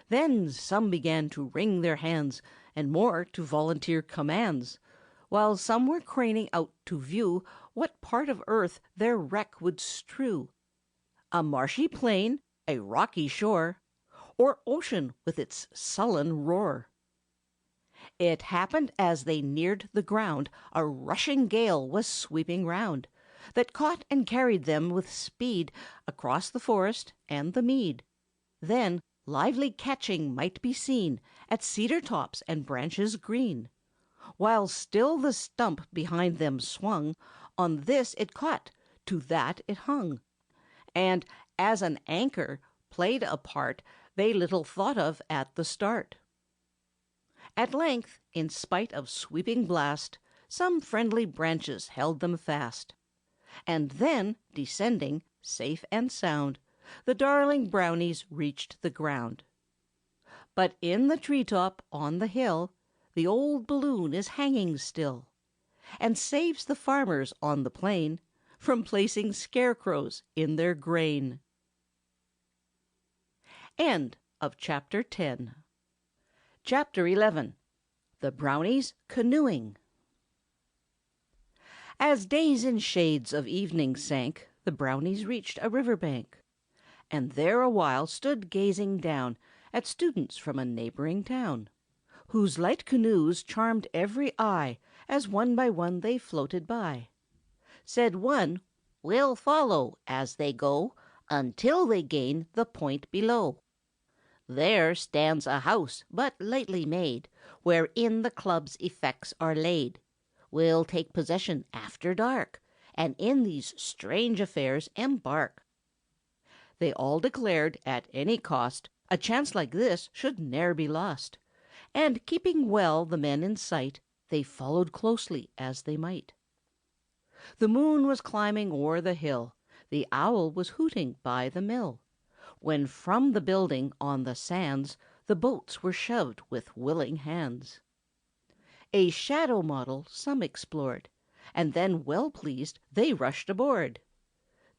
Then some began to wring their hands, and more to volunteer commands, while some were craning out to view what part of earth their wreck would strew: a marshy plain, a rocky shore, or ocean with its sullen roar. It happened as they neared the ground a rushing gale was sweeping round, that caught and carried them with speed across the forest and the mead. Then lively catching might be seen at cedar tops and branches green, while still the stump behind them swung. On this it caught, to that it hung, and as an anchor played a part they little thought of at the start. At length, in spite of sweeping blast, some friendly branches held them fast. And then, descending, safe and sound, the darling Brownies reached the ground. But in the tree-top on the hill the old balloon is hanging still, and saves the farmers on the plain from placing scarecrows in their grain. End of Chapter 10. Chapter 11. The Brownies Canoeing. As days in shades of evening sank, the Brownies reached a river bank, and there awhile stood gazing down at students from a neighboring town, whose light canoes charmed every eye as one by one they floated by. Said one, "We'll follow as they go until they gain the point below. There stands a house but lately made, wherein the club's effects are laid. We'll take possession after dark, and in these strange affairs embark." They all declared, at any cost, a chance like this should ne'er be lost, and keeping well the men in sight, they followed closely as they might. The moon was climbing o'er the hill, the owl was hooting by the mill, when from the building on the sands the boats were shoved with willing hands. A shadow model some explored, and then, well pleased, they rushed aboard.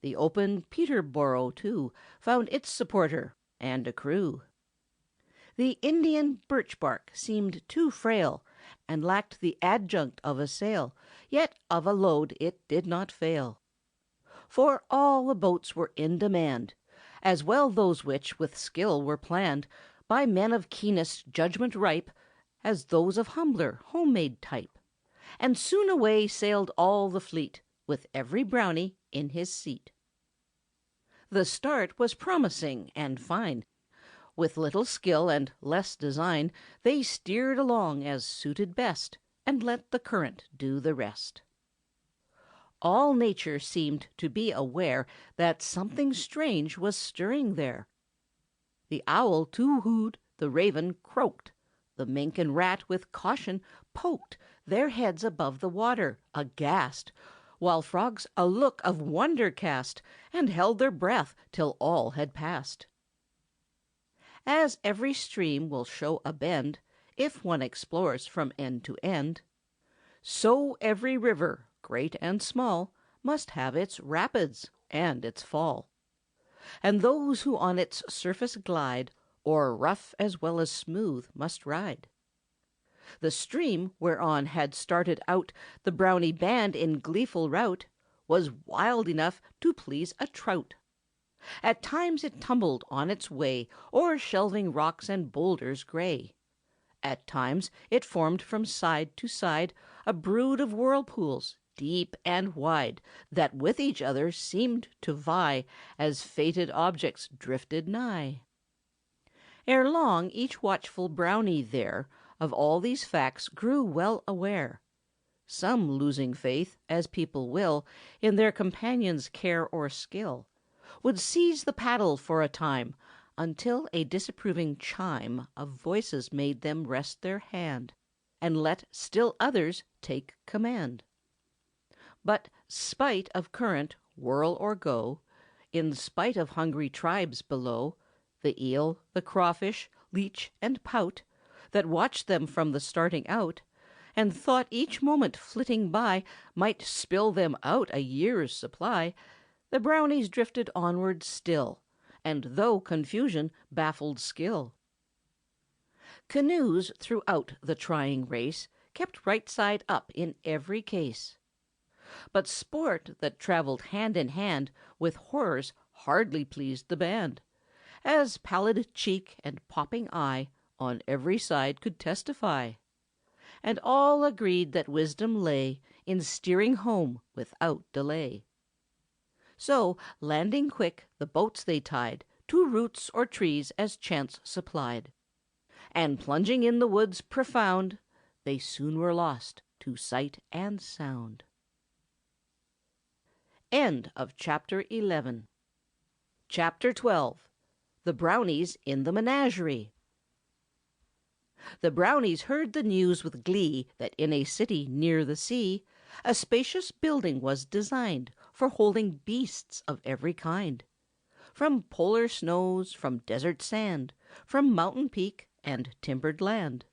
The open Peterborough, too, found its supporter and a crew. The Indian birch bark seemed too frail, and lacked the adjunct of a sail, yet of a load it did not fail. For all the boats were in demand, as well those which with skill were planned by men of keenest judgment ripe, as those of humbler home-made type. And soon away sailed all the fleet, with every Brownie in his seat. The start was promising and fine. With little skill and less design, they steered along as suited best, and let the current do the rest. All nature seemed to be aware that something strange was stirring there. The owl too-hooed, the raven croaked, the mink and rat with caution poked their heads above the water, aghast, while frogs a look of wonder cast, and held their breath till all had passed. As every stream will show a bend, if one explores from end to end, so every river, great and small, must have its rapids and its fall. And those who on its surface glide, o'er rough as well as smooth must ride. The stream whereon had started out the Brownie band in gleeful rout was wild enough to please a trout. At times it tumbled on its way o'er shelving rocks and boulders gray. At times it formed from side to side a brood of whirlpools, deep and wide, that with each other seemed to vie as fated objects drifted nigh. Ere long each watchful Brownie there of all these facts grew well aware, some losing faith, as people will, in their companion's care or skill, would seize the paddle for a time, until a disapproving chime of voices made them rest their hand, and let still others take command. But, spite of current, whirl or go, in spite of hungry tribes below, the eel, the crawfish, leech, and pout, that watched them from the starting out, and thought each moment flitting by might spill them out a year's supply, the Brownies drifted onward still, and though confusion baffled skill. Canoes throughout the trying race kept right side up in every case. But sport that travelled hand in hand with horrors hardly pleased the band, as pallid cheek and popping eye on every side could testify. And all agreed that wisdom lay in steering home without delay. So, landing quick, the boats they tied to roots or trees as chance supplied, and plunging in the woods profound, they soon were lost to sight and sound. End of Chapter 11. Chapter 12. The Brownies in the Menagerie. The Brownies heard the news with glee that in a city near the sea a spacious building was designed for holding beasts of every kind, from polar snows, from desert sand, from mountain peak and timbered land.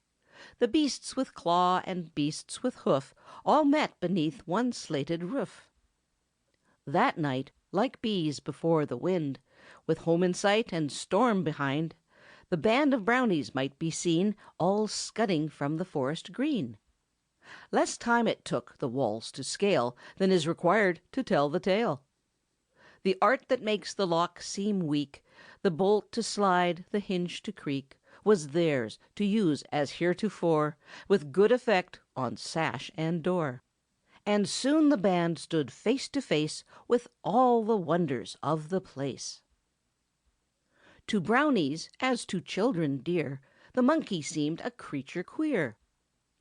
The beasts with claw and beasts with hoof all met beneath one slated roof. That night, like bees before the wind, with home in sight and storm behind, the band of Brownies might be seen all scudding from the forest green. Less time it took the walls to scale than is required to tell the tale. The art that makes the lock seem weak, the bolt to slide, the hinge to creak, was theirs to use as heretofore, with good effect on sash and door. And soon the band stood face to face with all the wonders of the place. To Brownies, as to children dear, the monkey seemed a creature queer.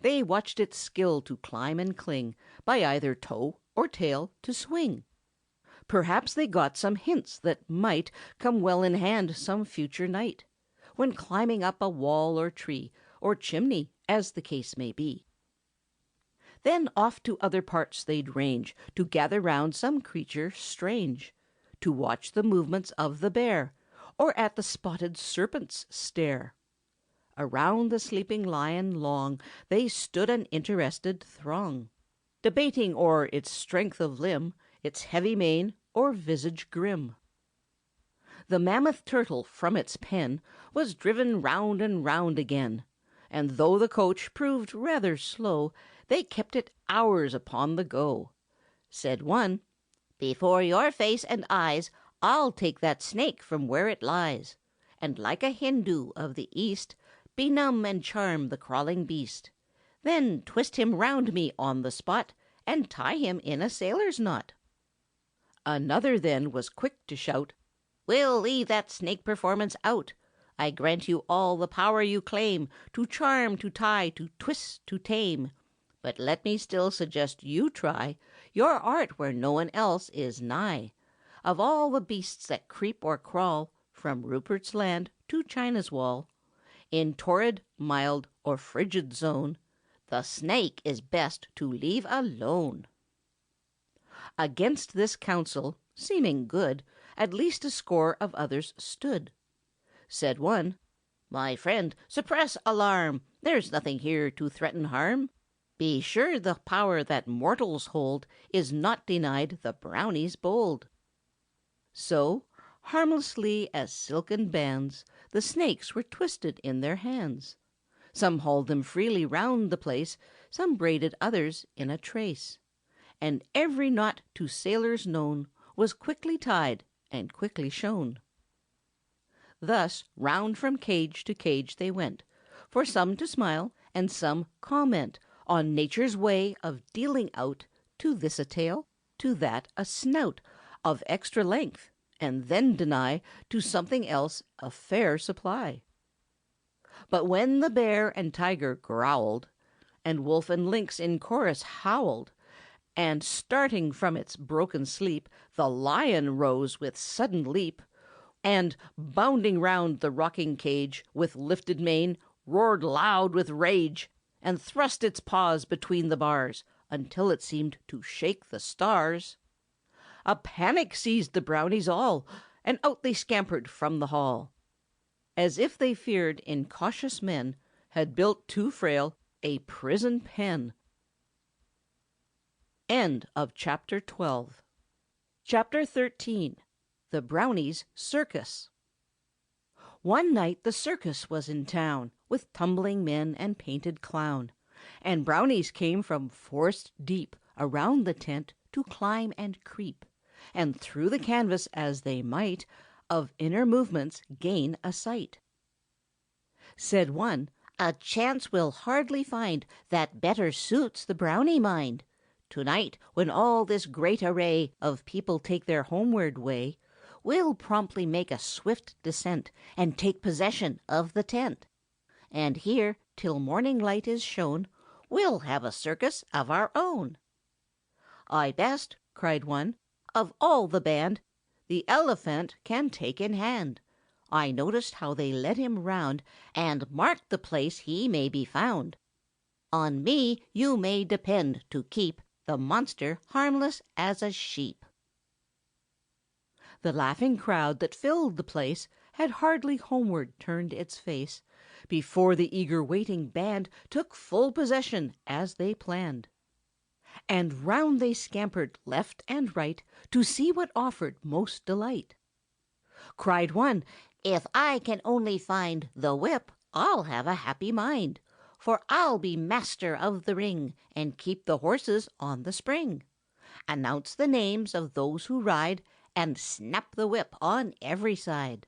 They watched its skill to climb and cling, by either toe or tail to swing. Perhaps they got some hints that might come well in hand some future night, when climbing up a wall or tree, or chimney, as the case may be. Then off to other parts they'd range, to gather round some creature strange, to watch the movements of the bear, or at the spotted serpents stare. Around the sleeping lion long they stood an interested throng, debating o'er its strength of limb, its heavy mane, or visage grim. The mammoth turtle from its pen was driven round and round again, and though the coach proved rather slow, they kept it hours upon the go. Said one, "Before your face and eyes I'll take that snake from where it lies, and like a Hindoo of the East benumb and charm the crawling beast. Then twist him round me on the spot, and tie him in a sailor's knot." Another then was quick to shout, "We'll leave that snake performance out. I grant you all the power you claim to charm, to tie, to twist, to tame. But let me still suggest you try your art where no one else is nigh. Of all the beasts that creep or crawl from Rupert's Land to China's wall, in torrid, mild, or frigid zone, the snake is best to leave alone." Against this counsel, seeming good, at least a score of others stood. Said one, "My friend, suppress alarm. There's nothing here to threaten harm. Be sure the power that mortals hold is not denied the Brownies bold." So, harmlessly as silken bands, the snakes were twisted in their hands. Some hauled them freely round the place, some braided others in a trace, and every knot to sailors known was quickly tied and quickly shown. Thus round from cage to cage they went, for some to smile and some comment on nature's way of dealing out to this a tail, to that a snout of extra length, and then deny to something else a fair supply. But when the bear and tiger growled, and wolf and lynx in chorus howled, and starting from its broken sleep, the lion rose with sudden leap, and, bounding round the rocking cage with lifted mane, roared loud with rage, and thrust its paws between the bars until it seemed to shake the stars, a panic seized the Brownies all, and out they scampered from the hall, as if they feared incautious men had built too frail a prison pen. End of Chapter 12. Chapter 13. The Brownies' Circus. One night the circus was in town, with tumbling men and painted clown, and Brownies came from forest deep around the tent to climb and creep, and through the canvas as they might of inner movements gain a sight. Said one, "A chance we'll hardly find that better suits the Brownie mind. To-night, when all this great array of people take their homeward way, we'll promptly make a swift descent and take possession of the tent. And here, till morning light is shown, we'll have a circus of our own." "I best," cried one, "of all the band the elephant can take in hand. I noticed how they led him round, and marked the place he may be found. On me you may depend to keep the monster harmless as a sheep." The laughing crowd that filled the place had hardly homeward turned its face before the eager waiting band took full possession as they planned. And round they scampered left and right to see what offered most delight. Cried one, "If I can only find the whip, I'll have a happy mind, for I'll be master of the ring and keep the horses on the spring, announce the names of those who ride, and snap the whip on every side."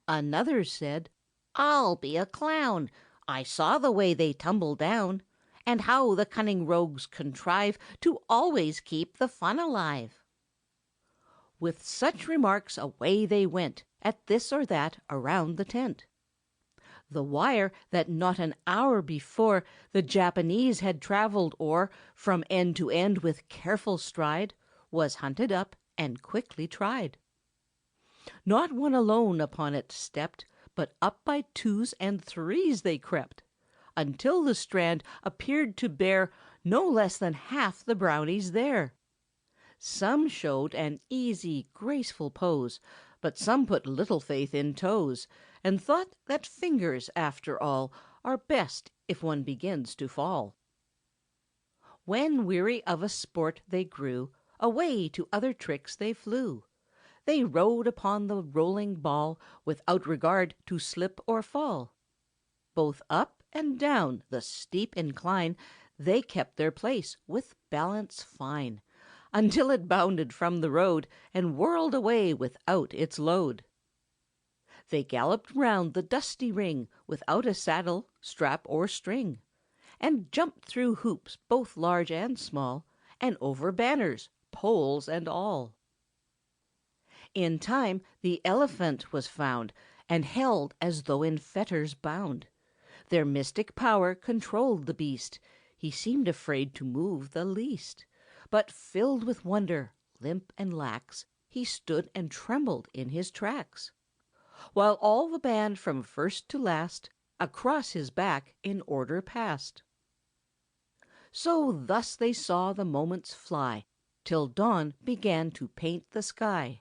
Another said, "I'll be a clown. I saw the way they tumble down, and how the cunning rogues contrive to always keep the fun alive." With such remarks away they went at this or that around the tent. The wire that not an hour before the Japanese had travelled o'er from end to end with careful stride was hunted up and quickly tried. Not one alone upon it stepped, but up by twos and threes they crept, until the strand appeared to bear no less than half the Brownies there. Some showed an easy, graceful pose, But some put little faith in toes, and thought that fingers, after all, are best if one begins to fall. When weary of a sport they grew, away to other tricks they flew. They rode upon the rolling ball, without regard to slip or fall. Both up and down the steep incline they kept their place with balance fine, until it bounded from the road and whirled away without its load. They galloped round the dusty ring without a saddle, strap, or string, and jumped through hoops both large and small, and over banners, poles, and all. In time the elephant was found, and held as though in fetters bound. Their mystic power controlled the beast. He seemed afraid to move the least, but filled with wonder, limp and lax, he stood and trembled in his tracks, while all the band from first to last across his back in order passed. So thus they saw the moments fly, till dawn began to paint the sky,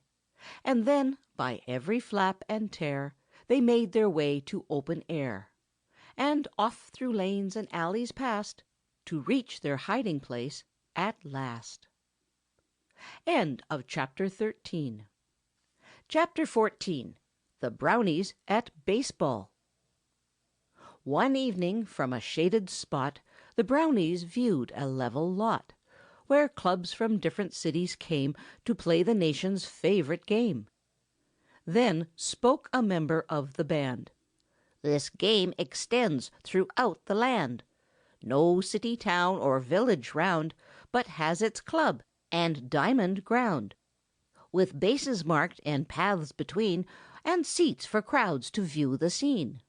and then by every flap and tear they made their way to open air, and off through lanes and alleys past, to reach their hiding place at last. End of Chapter 13. Chapter 14. The Brownies at Baseball. One evening from a shaded spot the Brownies viewed a level lot, where clubs from different cities came to play the nation's favorite game. Then spoke a member of the band. "This game extends throughout the land. No city, town, or village round but has its club and diamond ground, with bases marked and paths between, and seats for crowds to view the scene.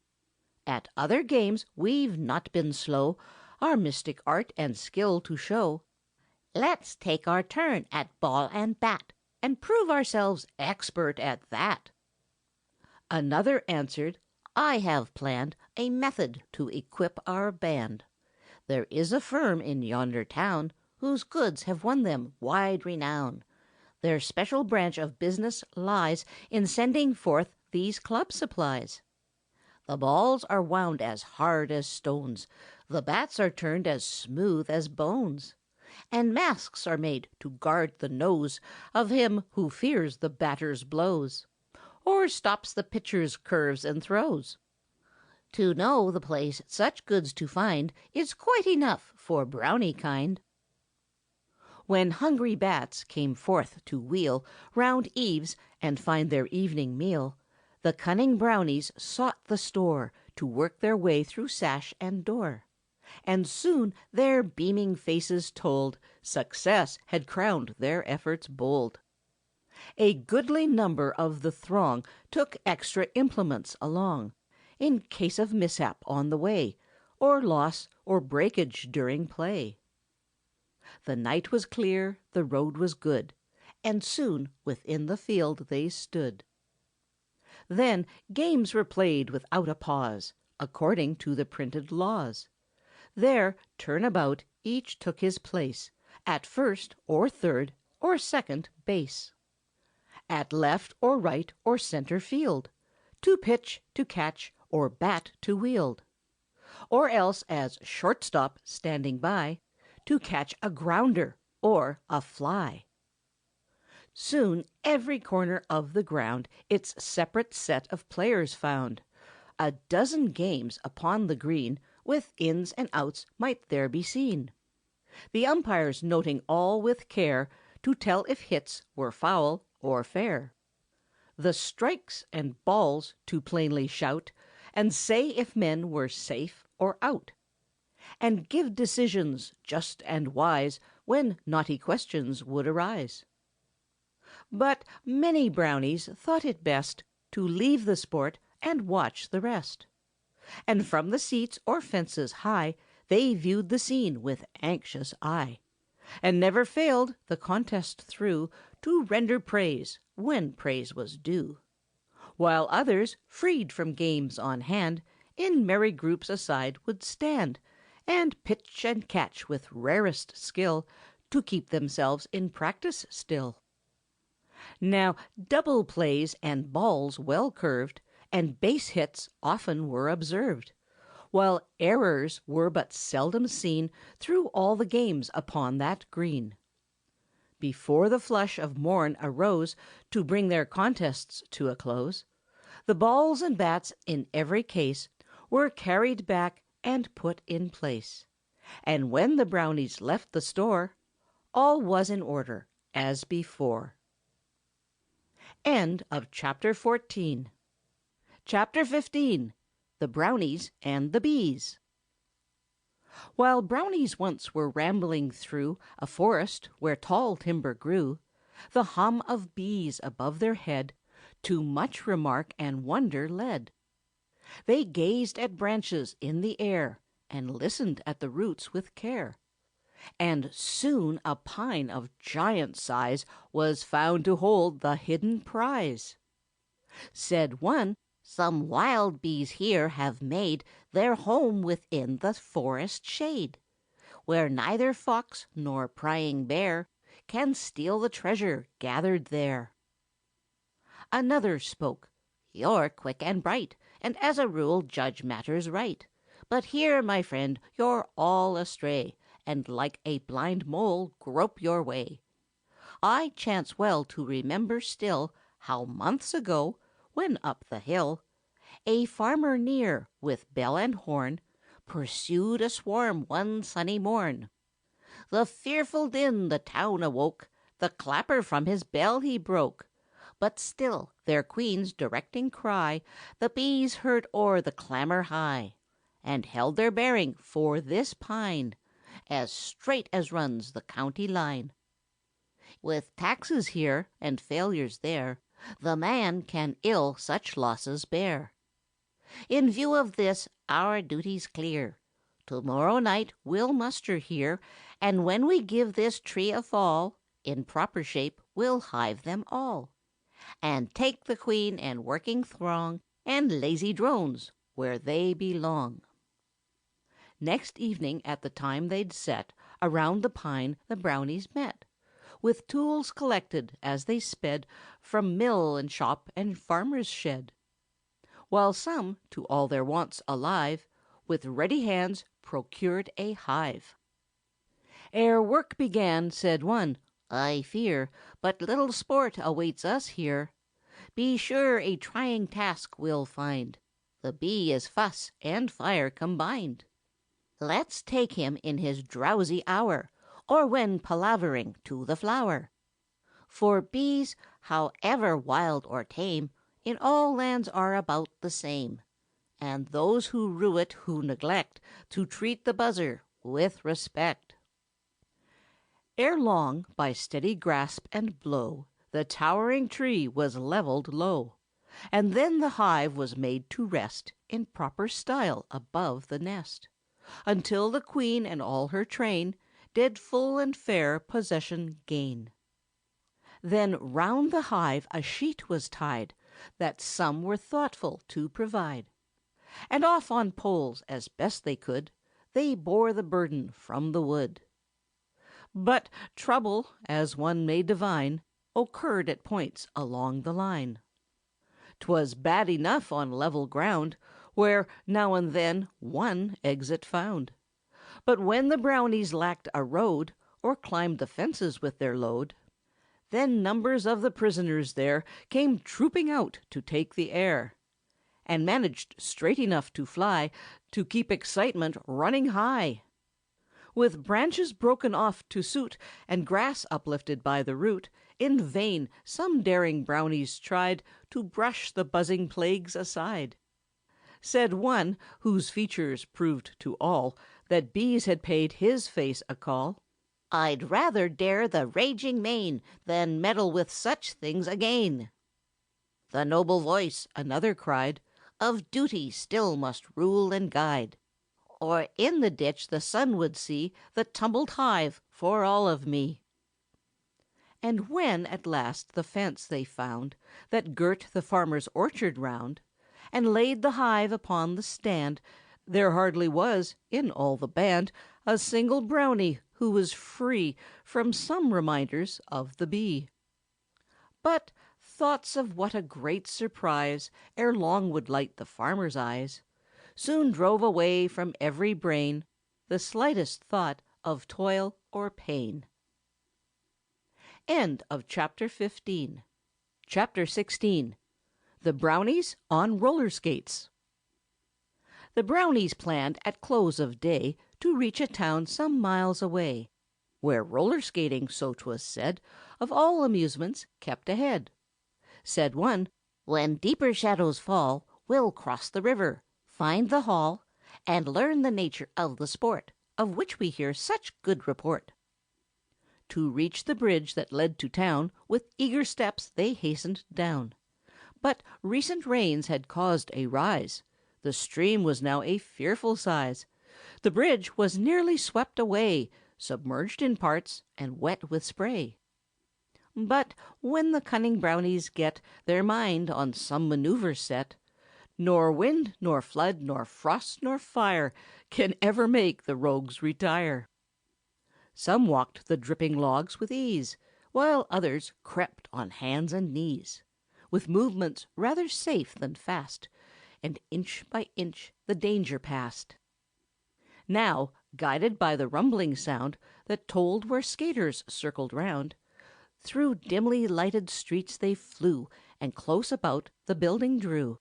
At other games we've not been slow our mystic art and skill to show. Let's take our turn at ball and bat, and prove ourselves expert at that." Another answered, "I have planned a method to equip our band. There is a firm in yonder town whose goods have won them wide renown. Their special branch of business lies in sending forth these club supplies. The balls are wound as hard as stones, the bats are turned as smooth as bones, and masks are made to guard the nose of him who fears the batter's blows, or stops the pitcher's curves and throws. To know the place such goods to find is quite enough for Brownie kind." When hungry bats came forth to wheel round eaves and find their evening meal, the cunning Brownies sought the store to work their way through sash and door, and soon their beaming faces told success had crowned their efforts bold. A goodly number of the throng took extra implements along, in case of mishap on the way, or loss or breakage during play. The night was clear, the road was good, and soon within the field they stood. Then games were played without a pause, according to the printed laws. There, turn about, each took his place, at first or third or second base, at left or right or center field, to pitch, to catch, or bat to wield, or else as shortstop standing by, to catch a grounder or a fly. Soon every corner of the ground its separate set of players found. A dozen games upon the green, with ins and outs, might there be seen, the umpires noting all with care to tell if hits were foul or fair, the strikes and balls to plainly shout, and say if men were safe or out, and give decisions just and wise when knotty questions would arise. But many Brownies thought it best to leave the sport and watch the rest, and from the seats or fences high they viewed the scene with anxious eye, and never failed, the contest through, to render praise when praise was due, while others, freed from games on hand, in merry groups aside would stand, and pitch and catch with rarest skill, to keep themselves in practice still. Now double plays and balls well curved, and base hits often were observed, while errors were but seldom seen through all the games upon that green. Before the flush of morn arose to bring their contests to a close, the balls and bats in every case were carried back and put in place, and when the Brownies left the store, all was in order as before. End of Chapter 14. Chapter 15. The Brownies and the Bees. While Brownies once were rambling through a forest where tall timber grew, the hum of bees above their head to much remark and wonder led. They gazed at branches in the air and listened at the roots with care. And soon a pine of giant size was found to hold the hidden prize. Said one, "Some wild bees here have made their home within the forest shade, where neither fox nor prying bear can steal the treasure gathered there." Another spoke, "You're quick and bright, and as a rule judge matters right. But here, my friend, you're all astray, and like a blind mole grope your way. I chance well to remember still how months ago, when up the hill, a farmer near, with bell and horn, pursued a swarm one sunny morn. The fearful din the town awoke, the clapper from his bell he broke. But still, their queen's directing cry, the bees heard o'er the clamor high, and held their bearing for this pine, as straight as runs the county line. With taxes here and failures there, the man can ill such losses bear. In view of this, our duty's clear. To-morrow night we'll muster here, and when we give this tree a fall, in proper shape we'll hive them all, and take the queen and working throng and lazy drones where they belong. Next evening at the time they'd set, around the pine the Brownies met, with tools collected as they sped from mill and shop and farmer's shed, while some, to all their wants alive, with ready hands procured a hive. Ere work began, said one, "I fear but little sport awaits us here. Be sure a trying task we'll find. The bee is fuss and fire combined. Let's take him in his drowsy hour, or when palavering to the flower. For bees, however wild or tame, in all lands are about the same, and those who rue it who neglect to treat the buzzer with respect." Ere long, by steady grasp and blow, the towering tree was levelled low, and then the hive was made to rest in proper style above the nest, until the queen and all her train did full and fair possession gain. Then round the hive a sheet was tied that some were thoughtful to provide, and off on poles, as best they could, they bore the burden from the wood. But trouble, as one may divine, occurred at points along the line. 'Twas bad enough on level ground, where now and then one exit found. But when the Brownies lacked a road, or climbed the fences with their load, then numbers of the prisoners there came trooping out to take the air, and managed straight enough to fly to keep excitement running high. With branches broken off to suit, and grass uplifted by the root, in vain some daring Brownies tried to brush the buzzing plagues aside. Said one, whose features proved to all that bees had paid his face a call, "I'd rather dare the raging main than meddle with such things again." "The noble voice," another cried, "of duty still must rule and guide, or in the ditch the sun would see the tumbled hive for all of me." And when at last the fence they found that girt the farmer's orchard round, and laid the hive upon the stand, there hardly was, in all the band, a single Brownie who was free from some reminders of the bee. But thoughts of what a great surprise ere long would light the farmer's eyes soon drove away from every brain the slightest thought of toil or pain. End of Chapter 15. Chapter 16. The Brownies on Roller Skates. The Brownies planned at close of day to reach a town some miles away, where roller skating, so 'twas said, of all amusements kept ahead. Said one, "When deeper shadows fall, we'll cross the river, find the hall, and learn the nature of the sport, of which we hear such good report." To reach the bridge that led to town, with eager steps they hastened down. But recent rains had caused a rise. The stream was now a fearful size. The bridge was nearly swept away, submerged in parts, and wet with spray. But when the cunning Brownies get their mind on some maneuver set, nor wind, nor flood, nor frost, nor fire can ever make the rogues retire. Some walked the dripping logs with ease, while others crept on hands and knees, with movements rather safe than fast, and inch by inch the danger passed. Now, guided by the rumbling sound that told where skaters circled round, through dimly lighted streets they flew, and close about the building drew.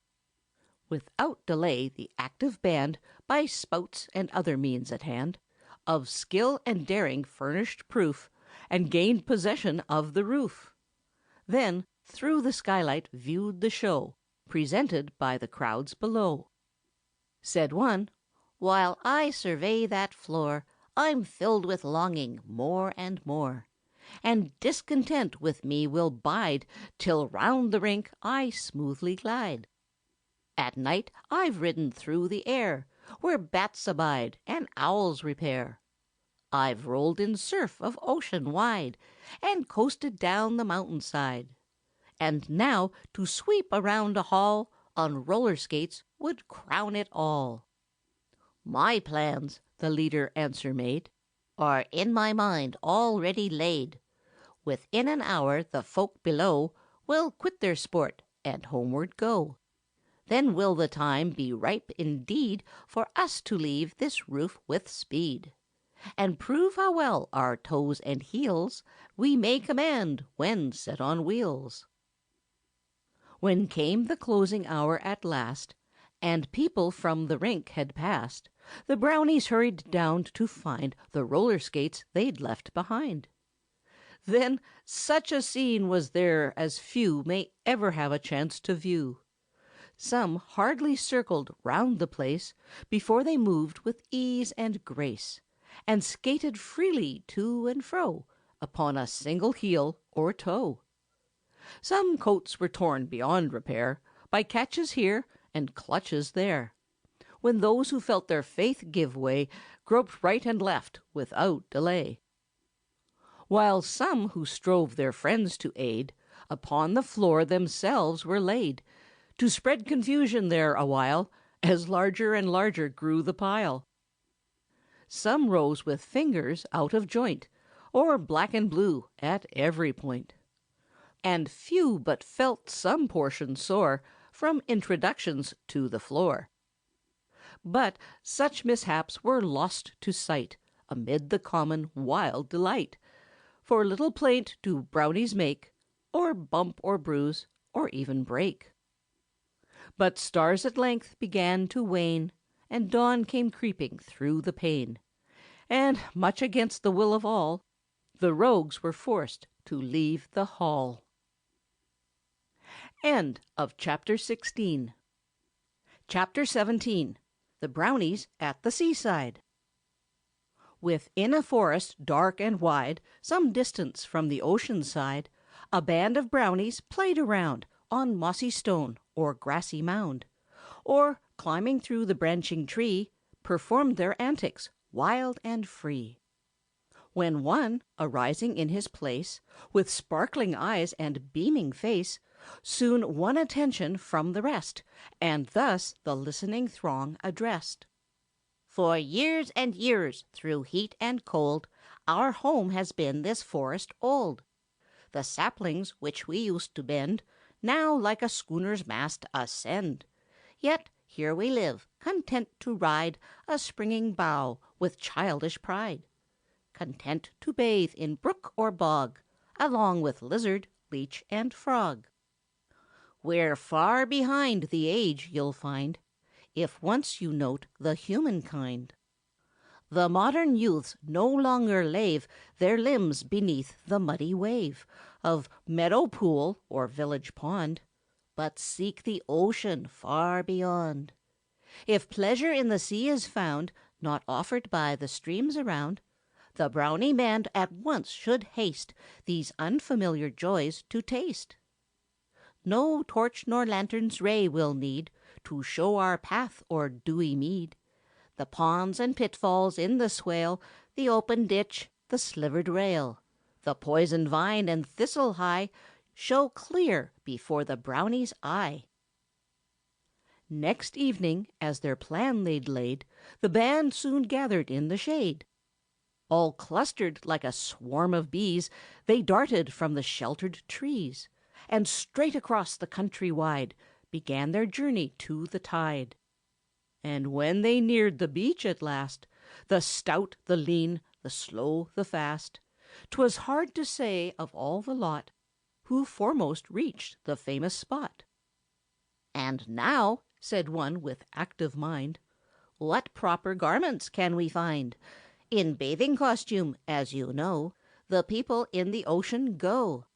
Without delay the active band, by spouts and other means at hand, of skill and daring furnished proof, and gained possession of the roof. Then through the skylight viewed the show, presented by the crowds below. Said one, "While I survey that floor, I'm filled with longing more and more, and discontent with me will bide till round the rink I smoothly glide. At night I've ridden through the air, where bats abide and owls repair. I've rolled in surf of ocean wide, and coasted down the mountain side. And now to sweep around a hall on roller skates would crown it all." "My plans," the leader answer made, "are in my mind already laid. Within an hour the folk below will quit their sport and homeward go. Then will the time be ripe indeed for us to leave this roof with speed, and prove how well our toes and heels we may command when set on wheels." When came the closing hour at last, and people from the rink had passed, the Brownies hurried down to find the roller skates they'd left behind. Then such a scene was there as few may ever have a chance to view. Some hardly circled round the place before they moved with ease and grace, and skated freely to and fro upon a single heel or toe. Some coats were torn beyond repair by catches here and clutches there, when those who felt their faith give way groped right and left without delay. While some who strove their friends to aid upon the floor themselves were laid, to spread confusion there awhile, as larger and larger grew the pile. Some rose with fingers out of joint, or black and blue at every point. And few but felt some portion sore from introductions to the floor. But such mishaps were lost to sight amid the common wild delight, for little plaint do Brownies make, or bump or bruise, or even break. But stars at length began to wane, and dawn came creeping through the pane, and, much against the will of all, the rogues were forced to leave the hall. End of Chapter 16. Chapter 17. The Brownies at the Seaside. Within a forest dark and wide, some distance from the ocean side, a band of Brownies played around on mossy stone or grassy mound, or, climbing through the branching tree, performed their antics wild and free. When one, arising in his place, with sparkling eyes and beaming face, soon won attention from the rest, and thus the listening throng addressed. "For years and years, through heat and cold, our home has been this forest old. The saplings which we used to bend now like a schooner's mast ascend. Yet here we live, content to ride a springing bough with childish pride, content to bathe in brook or bog, along with lizard, leech, and frog. We're far behind the age, you'll find, if once you note the humankind. The modern youths no longer lave their limbs beneath the muddy wave of meadow pool or village pond, but seek the ocean far beyond. If pleasure in the sea is found, not offered by the streams around, the Brownie band at once should haste these unfamiliar joys to taste. No torch nor lantern's ray we'll need to show our path or dewy mead. The ponds and pitfalls in the swale, the open ditch, the slivered rail, the poisoned vine and thistle high show clear before the Brownie's eye. Next evening, as their plan they'd laid, the band soon gathered in the shade. All clustered like a swarm of bees, they darted from the sheltered trees, and straight across the country wide began their journey to the tide. And when they neared the beach at last, the stout, the lean, the slow, the fast, 'twas hard to say of all the lot who foremost reached the famous spot. "And now," said one with active mind, "what proper garments can we find? In bathing costume, as you know, the people in the ocean go."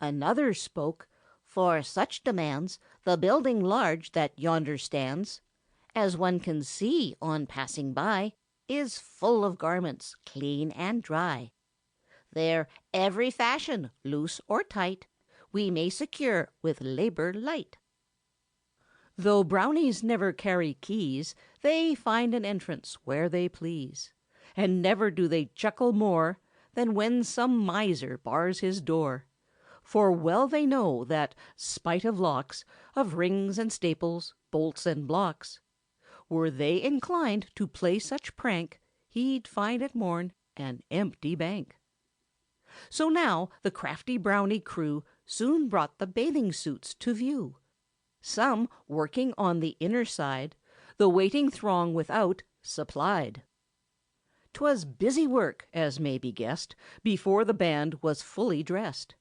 Another spoke, "For such demands the building large that yonder stands, as one can see on passing by, is full of garments clean and dry. There every fashion, loose or tight, we may secure with labor light." Though Brownies never carry keys, they find an entrance where they please, and never do they chuckle more than when some miser bars his door. For well they know that, spite of locks, of rings and staples, bolts and blocks, were they inclined to play such prank, he'd find at morn an empty bank. So now the crafty Brownie crew soon brought the bathing suits to view. Some, working on the inner side, the waiting throng without supplied. 'Twas busy work, as may be guessed, before the band was fully dressed.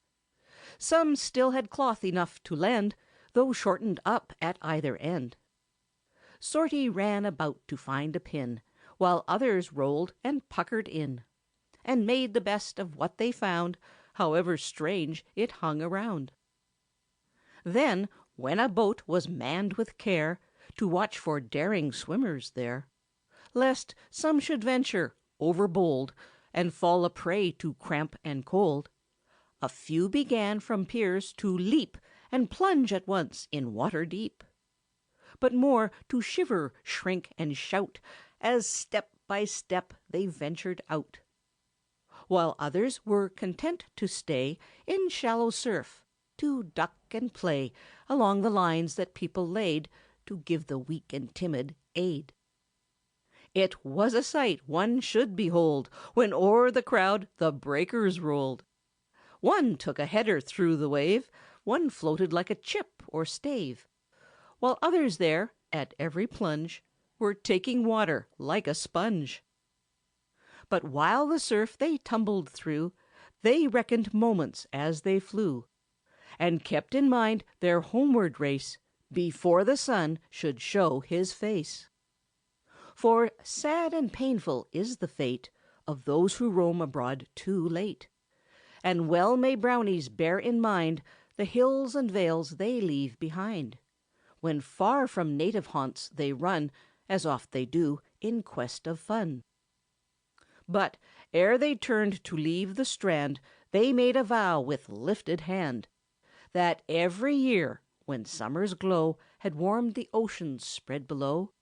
Some still had cloth enough to lend, though shortened up at either end. Sorty ran about to find a pin, while others rolled and puckered in, and made the best of what they found, however strange it hung around. Then, when a boat was manned with care to watch for daring swimmers there, lest some should venture, overbold, and fall a prey to cramp and cold, a few began from piers to leap and plunge at once in water deep, but more to shiver, shrink, and shout as step by step they ventured out, while others were content to stay in shallow surf, to duck and play along the lines that people laid to give the weak and timid aid. It was a sight one should behold when o'er the crowd the breakers rolled. One took a header through the wave, one floated like a chip or stave, while others there, at every plunge, were taking water like a sponge. But while the surf they tumbled through, they reckoned moments as they flew, and kept in mind their homeward race before the sun should show his face. For sad and painful is the fate of those who roam abroad too late, and well may Brownies bear in mind the hills and vales they leave behind, when far from native haunts they run, as oft they do, in quest of fun. But ere they turned to leave the strand, they made a vow with lifted hand, that every year, when summer's glow had warmed the oceans spread below,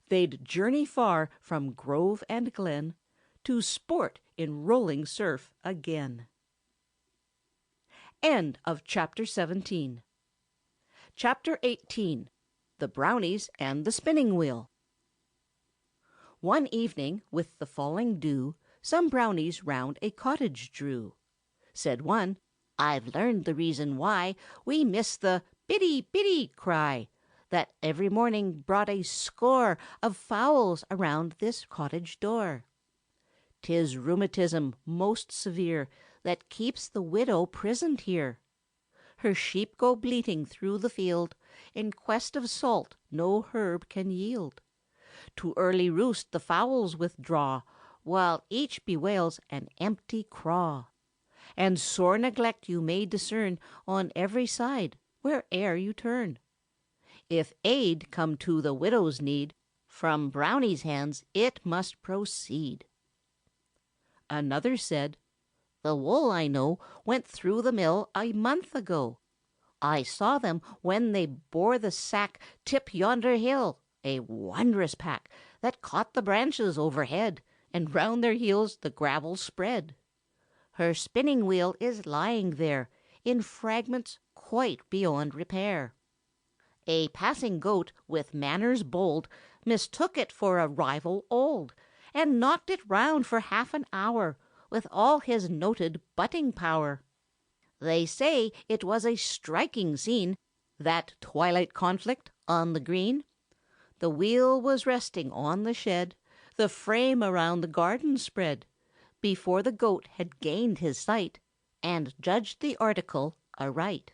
they'd journey far from grove and glen to sport in rolling surf again. End of Chapter 17. Chapter 18. The Brownies and the Spinning Wheel. One evening, with the falling dew, some Brownies round a cottage drew. Said one, "I've learned the reason why we miss the biddy, biddy cry that every morning brought a score of fowls around this cottage door. 'Tis rheumatism most severe that keeps the widow prisoned here. Her sheep go bleating through the field in quest of salt no herb can yield. To early roost the fowls withdraw, while each bewails an empty craw. And sore neglect you may discern on every side, where'er you turn. If aid come to the widow's need, from Brownie's hands it must proceed." Another said, "The wool, I know, went through the mill a month ago. I saw them when they bore the sack tip yonder hill, a wondrous pack that caught the branches overhead, and round their heels the gravel spread. Her spinning wheel is lying there, in fragments quite beyond repair. A passing goat, with manners bold, mistook it for a rival old, and knocked it round for half an hour, with all his noted butting power. They say it was a striking scene, that twilight conflict on the green. The wheel was resting on the shed, the frame around the garden spread, before the goat had gained his sight, and judged the article aright."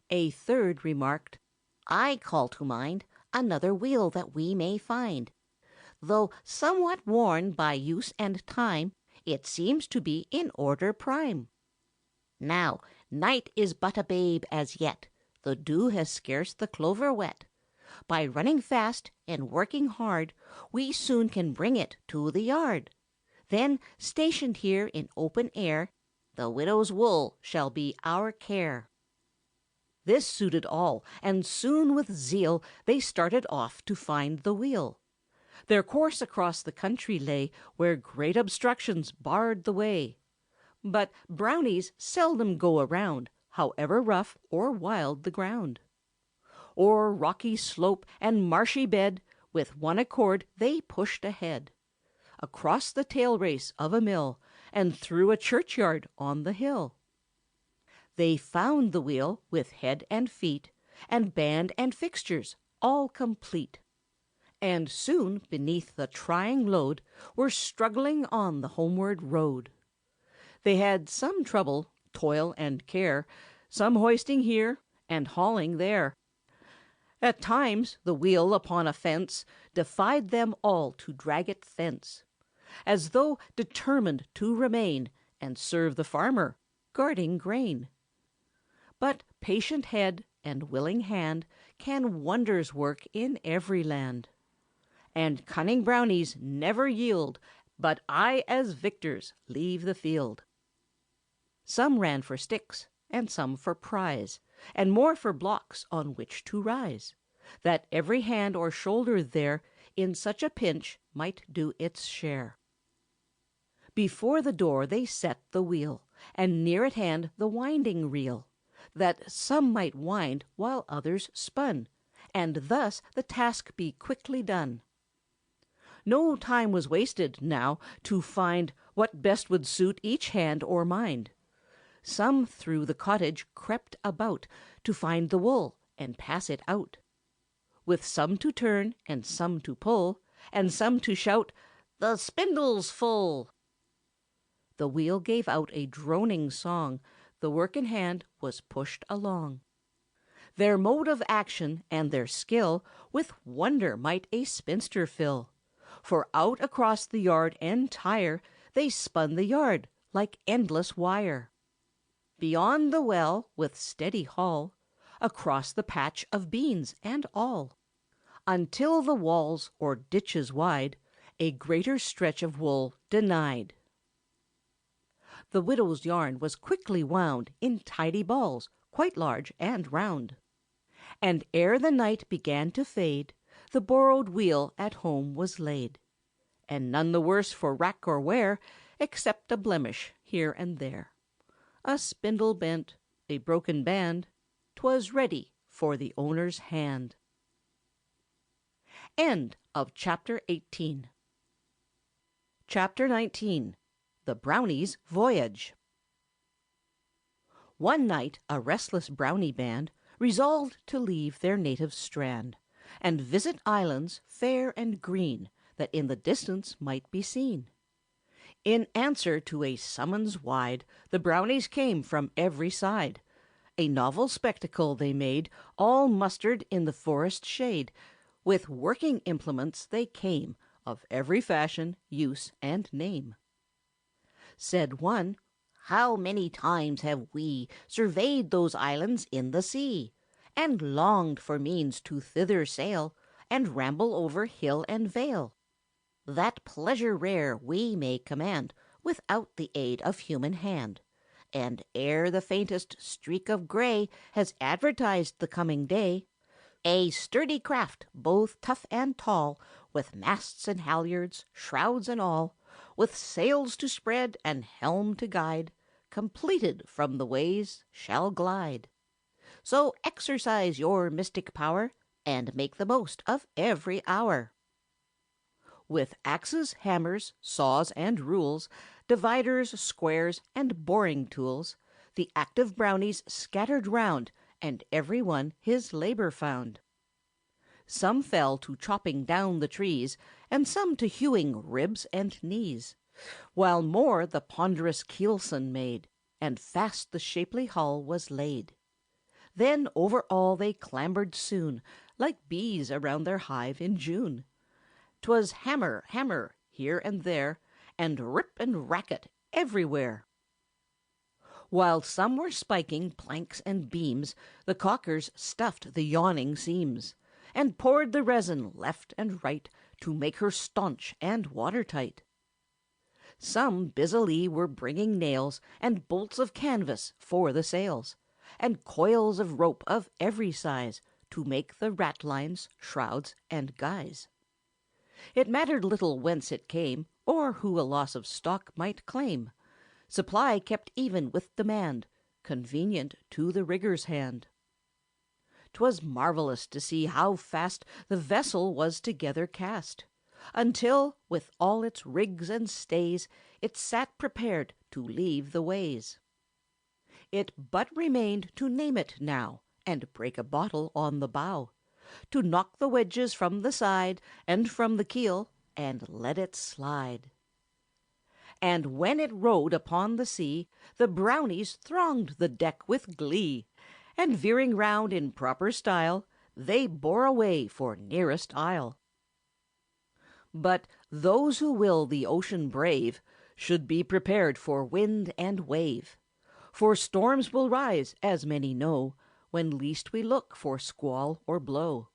A third remarked, "I call to mind another wheel that we may find. Though somewhat worn by use and time, it seems to be in order prime. Now, night is but a babe as yet, the dew has scarce the clover wet. By running fast and working hard, we soon can bring it to the yard. Then, stationed here in open air, the widow's wool shall be our care." This suited all, and soon with zeal they started off to find the wheel. Their course across the country lay, where great obstructions barred the way. But Brownies seldom go around, however rough or wild the ground. O'er rocky slope and marshy bed, with one accord they pushed ahead, across the tail race of a mill, and through a churchyard on the hill. They found the wheel with head and feet, and band and fixtures all complete, and soon beneath the trying load were struggling on the homeward road. They had some trouble, toil, and care, some hoisting here and hauling there. At times the wheel upon a fence defied them all to drag it thence, as though determined to remain and serve the farmer, guarding grain. But patient head and willing hand can wonders work in every land. And cunning Brownies never yield, but aye as victors leave the field. Some ran for sticks, and some for prize, and more for blocks on which to rise, that every hand or shoulder there in such a pinch might do its share. Before the door they set the wheel, and near at hand the winding reel, that some might wind while others spun, and thus the task be quickly done. No time was wasted now to find what best would suit each hand or mind. Some through the cottage crept about to find the wool and pass it out, with some to turn and some to pull, and some to shout, "The spindle's full." The wheel gave out a droning song, the work in hand was pushed along. Their mode of action and their skill with wonder might a spinster fill, for out across the yard entire they spun the yard like endless wire. Beyond the well, with steady haul, across the patch of beans and all, until the walls or ditches wide a greater stretch of wool denied. The widow's yarn was quickly wound in tidy balls, quite large and round. And ere the night began to fade, the borrowed wheel at home was laid, and none the worse for rack or wear, except a blemish here and there. A spindle bent, a broken band, 'twas ready for the owner's hand. End of Chapter 18. Chapter 19. The Brownies' Voyage. One night a restless Brownie band resolved to leave their native strand, and visit islands fair and green that in the distance might be seen. In answer to a summons wide, the Brownies came from every side. A novel spectacle they made, all mustered in the forest shade. With working implements they came, of every fashion, use, and name. Said one, "How many times have we Surveyed those islands in the sea, And longed for means to thither sail, And ramble over hill and vale! That pleasure rare we may command Without the aid of human hand. And ere the faintest streak of gray Has advertised the coming day, a sturdy craft, both tough and tall, With masts and halyards, shrouds and all, With sails to spread and helm to guide, Completed from the ways shall glide. So exercise your mystic power, And make the most of every hour." With axes, hammers, saws, and rules, dividers, squares, and boring tools, the active Brownies scattered round, and every one his labor found. Some fell to chopping down the trees, and some to hewing ribs and knees, while more the ponderous keelson made, and fast the shapely hull was laid. Then over all they clambered soon, like bees around their hive in June. 'Twas hammer, hammer, here and there, and rip and racket everywhere. While some were spiking planks and beams, the caulkers stuffed the yawning seams, and poured the resin left and right to make her staunch and watertight. Some busily were bringing nails and bolts of canvas for the sails, and coils of rope of every size to make the ratlines, shrouds, and guys. It mattered little whence it came, or who a loss of stock might claim. Supply kept even with demand, convenient to the rigger's hand. 'Twas marvellous to see how fast the vessel was together cast, until, with all its rigs and stays, it sat prepared to leave the ways. It but remained to name it now, and break a bottle on the bow, to knock the wedges from the side and from the keel, and let it slide. And when it rode upon the sea, the Brownies thronged the deck with glee, and veering round in proper style, they bore away for nearest isle. But those who will the ocean brave should be prepared for wind and wave, for storms will rise, as many know, when least we look for squall or blow.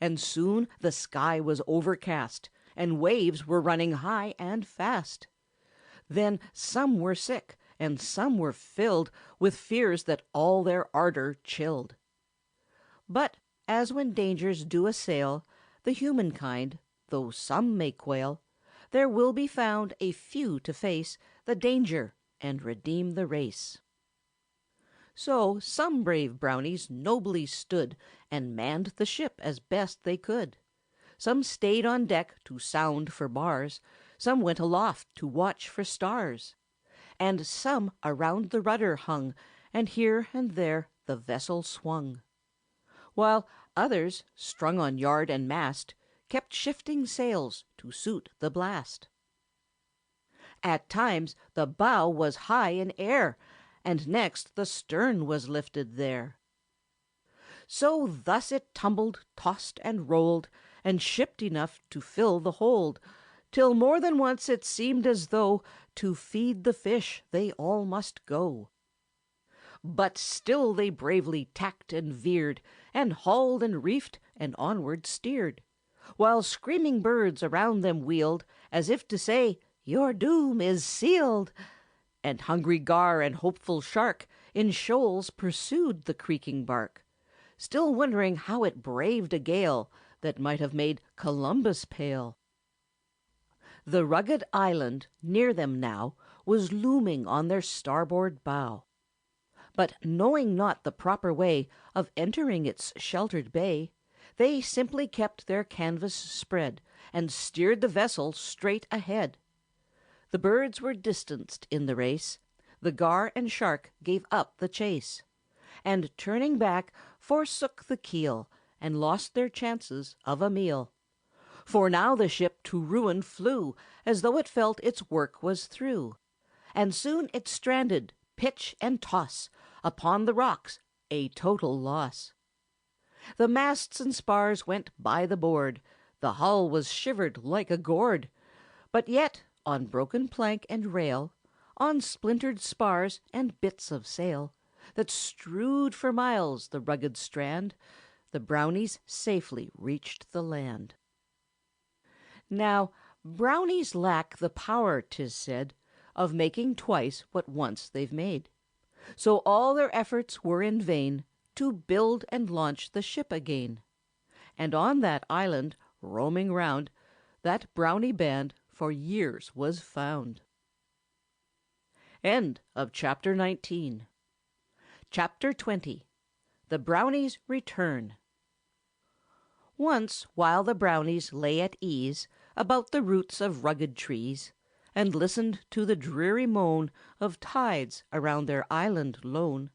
And soon the sky was overcast, and waves were running high and fast. Then some were sick, and some were filled with fears that all their ardor chilled. But, as when dangers do assail the humankind, though some may quail, there will be found a few to face the danger and redeem the race. So some brave Brownies nobly stood and manned the ship as best they could. Some stayed on deck to sound for bars, some went aloft to watch for stars, and some around the rudder hung, and here and there the vessel swung, while others, strung on yard and mast, kept shifting sails to suit the blast. At times the bow was high in air, and next the stern was lifted there. So thus it tumbled, tossed, and rolled, and shipped enough to fill the hold, till more than once it seemed as though to feed the fish they all must go. But still they bravely tacked and veered, and hauled and reefed, and onward steered, while screaming birds around them wheeled, as if to say, "Your doom is sealed." And hungry gar and hopeful shark in shoals pursued the creaking bark, still wondering how it braved a gale that might have made Columbus pale. The rugged island near them now was looming on their starboard bow, but knowing not the proper way of entering its sheltered bay, they simply kept their canvas spread and steered the vessel straight ahead. The birds were distanced in the race, The gar and shark gave up the chase, and turning back forsook the keel, and lost their chances of a meal. For now the ship to ruin flew, as though it felt its work was through, and soon it stranded, pitch and toss, upon the rocks, a total loss. The masts and spars went by the board, the hull was shivered like a gourd, but yet on broken plank and rail, on splintered spars and bits of sail, that strewed for miles the rugged strand, the Brownies safely reached the land. Now, Brownies lack the power, 'tis said, of making twice what once they've made. So all their efforts were in vain to build and launch the ship again. And on that island, roaming round, that Brownie band for years was found. End of Chapter 19. Chapter 20. The Brownies Return. Once, while the Brownies lay at ease about the roots of rugged trees, and listened to the dreary moan of tides around their island lone,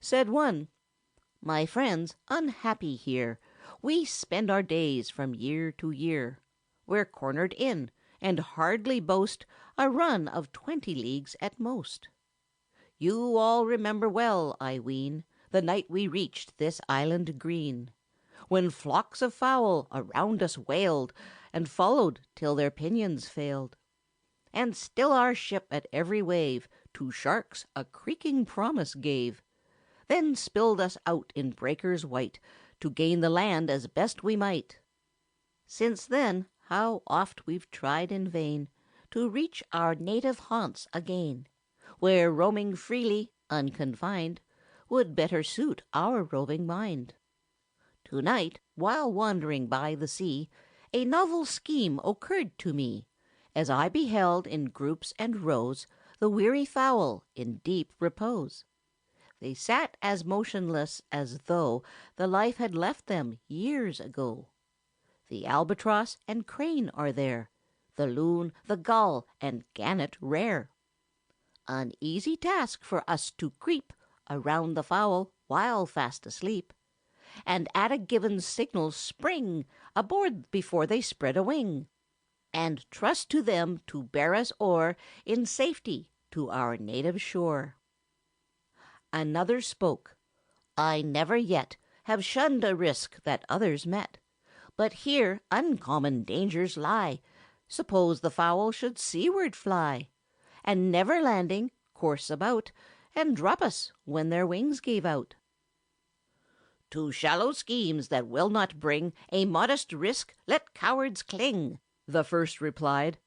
said one, "My friends, unhappy here, we spend our days from year to year. We're cornered in, and hardly boast a run of 20 leagues at most. You all remember well, I ween, the night we reached this island green, when flocks of fowl around us wailed, and followed till their pinions failed. And still our ship at every wave to sharks a creaking promise gave, then spilled us out in breakers white to gain the land as best we might. Since then, how oft we've tried in vain to reach our native haunts again, where roaming freely, unconfined, would better suit our roving mind. To-night, while wandering by the sea, a novel scheme occurred to me, as I beheld in groups and rows the weary fowl in deep repose. They sat as motionless as though the life had left them years ago. The albatross and crane are there, the loon, the gull, and gannet rare. An easy task for us to creep around the fowl while fast asleep, and at a given signal spring aboard before they spread a wing, and trust to them to bear us o'er in safety to our native shore." Another spoke, "I never yet have shunned a risk that others met, but here uncommon dangers lie. Suppose the fowl should seaward fly, and never landing, course about, and drop us when their wings gave out." "To shallow schemes that will not bring a modest risk let cowards cling," the first replied.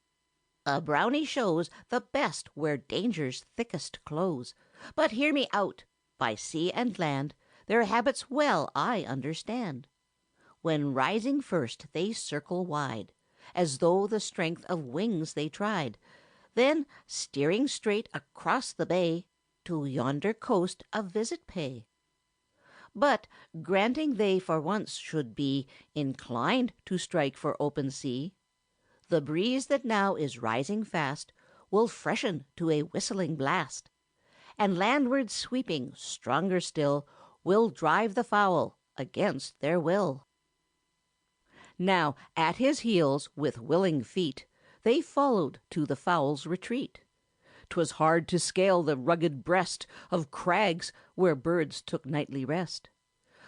"A Brownie shows the best where dangers thickest close. But hear me out. By sea and land their habits well I understand. When rising first they circle wide, as though the strength of wings they tried, then, steering straight across the bay, to yonder coast a visit pay. But, granting they for once should be inclined to strike for open sea, the breeze that now is rising fast will freshen to a whistling blast, and landward sweeping, stronger still, will drive the fowl against their will." Now, at his heels, with willing feet, they followed to the fowl's retreat. 'Twas hard to scale the rugged breast of crags where birds took nightly rest,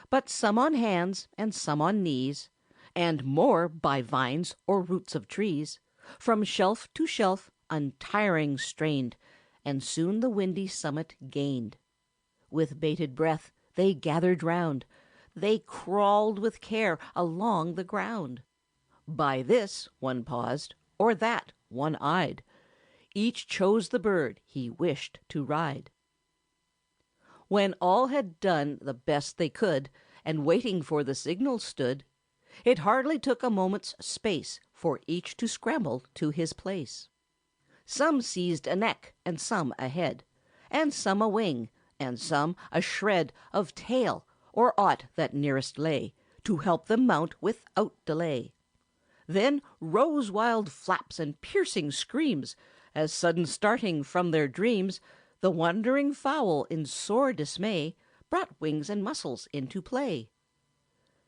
but some on hands and some on knees, and more by vines or roots of trees, from shelf to shelf untiring strained, and soon the windy summit gained. With bated breath they gathered round, they crawled with care along the ground. By this one paused, or that one eyed. Each chose the bird he wished to ride. When all had done the best they could, and waiting for the signal stood, it hardly took a moment's space for each to scramble to his place. Some seized a neck, and some a head, and some a wing, and some a shred of tail, or aught that nearest lay, to help them mount without delay. Then rose wild flaps and piercing screams, as sudden starting from their dreams, The wandering fowl in sore dismay brought wings and muscles into play.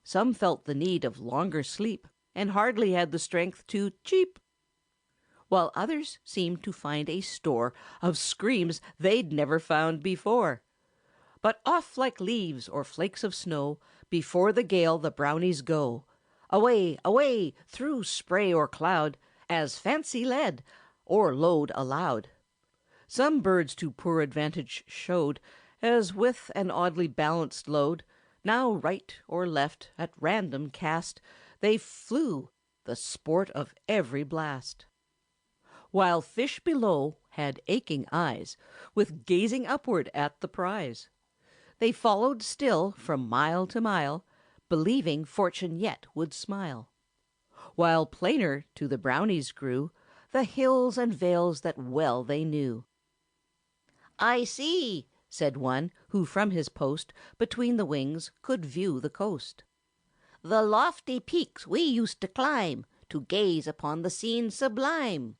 Some felt the need of longer sleep, and hardly had the strength to cheep, while others seemed to find a store of screams they'd never found before. But off like leaves or flakes of snow, before the gale the Brownies go, away, away, through spray or cloud, as fancy led, or load allowed. Some birds to poor advantage showed, as with an oddly balanced load, now right or left, at random cast, they flew, the sport of every blast. While fish below had aching eyes, with gazing upward at the prize. They followed still from mile to mile, believing fortune yet would smile. While plainer to the Brownies grew the hills and vales that well they knew. "I see," said one, who from his post between the wings could view the coast. "The lofty peaks we used to climb to gaze upon the scene sublime."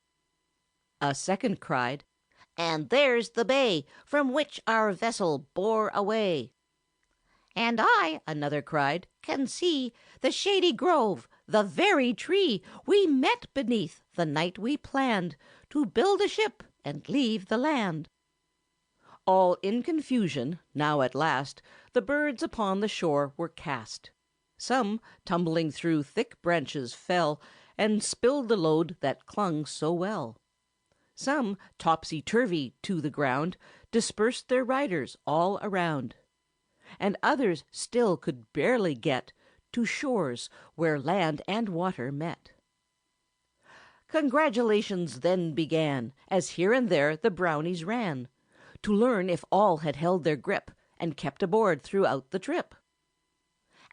A second cried, "And there's the bay from which our vessel bore away." "And I," another cried, "can see the shady grove, the very tree we met beneath the night we planned to build a ship and leave the land." All in confusion, now at last the birds upon the shore were cast. Some, tumbling through thick branches, fell and spilled the load that clung so well. Some, topsy-turvy to the ground, dispersed their riders all around. And others still could barely get to shores where land and water met. Congratulations then began, as here and there the Brownies ran, to learn if all had held their grip and kept aboard throughout the trip.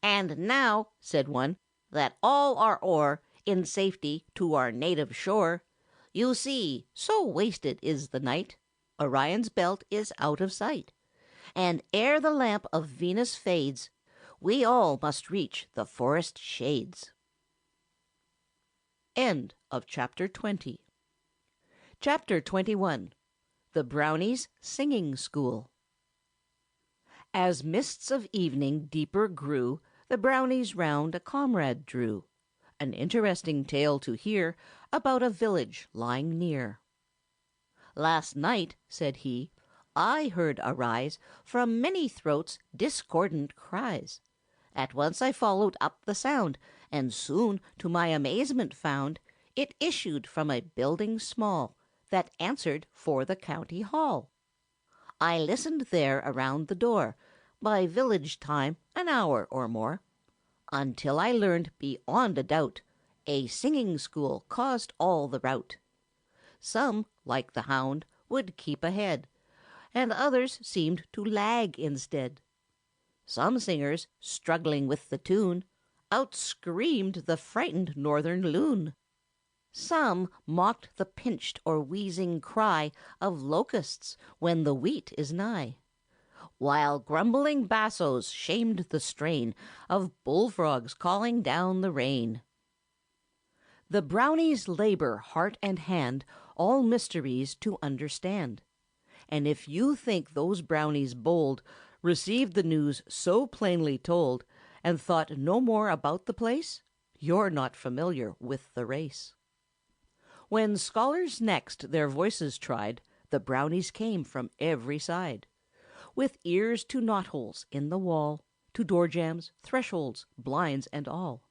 "And now," said one, "that all are o'er in safety to our native shore, you see, so wasted is the night, Orion's belt is out of sight, and ere the lamp of Venus fades, we all must reach the forest shades." End of Chapter 20. Chapter 21. The Brownies' Singing School. As mists of evening deeper grew, the Brownies round a comrade drew, an interesting tale to hear about a village lying near. "Last night," said he, "I heard arise from many throats discordant cries. At once I followed up the sound, and soon to my amazement found it issued from a building small that answered for the county hall. I listened there around the door, by village time an hour or more, until I learned beyond a doubt a singing school caused all the rout. Some, like the hound, would keep ahead, and others seemed to lag instead. Some singers, struggling with the tune, out-screamed the frightened northern loon. Some mocked the pinched or wheezing cry of locusts when the wheat is nigh, while grumbling bassos shamed the strain of bullfrogs calling down the rain. The Brownies labor heart and hand all mysteries to understand, and if you think those Brownies bold received the news so plainly told and thought no more about the place, you're not familiar with the race. When scholars next their voices tried, the Brownies came from every side, with ears to knotholes in the wall, to door jambs, thresholds, blinds, and all.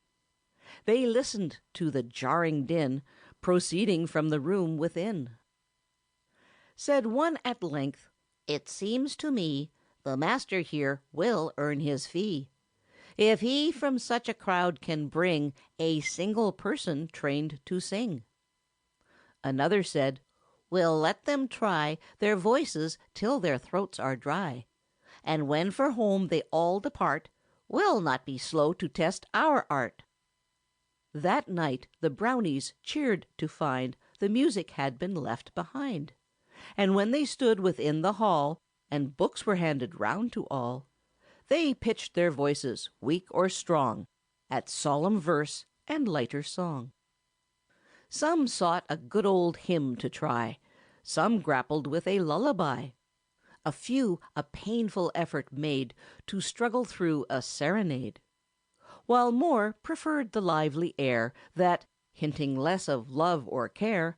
They listened to the jarring din proceeding from the room within. Said one at length, "It seems to me the master here will earn his fee, if he from such a crowd can bring a single person trained to sing." Another said, "We'll let them try their voices till their throats are dry, and when for home they all depart, we'll not be slow to test our art." That night the Brownies cheered to find the music had been left behind, and when they stood within the hall, and books were handed round to all, they pitched their voices, weak or strong, at solemn verse and lighter song. Some sought a good old hymn to try, some grappled with a lullaby, A few a painful effort made to struggle through a serenade, while more preferred the lively air that, hinting less of love or care,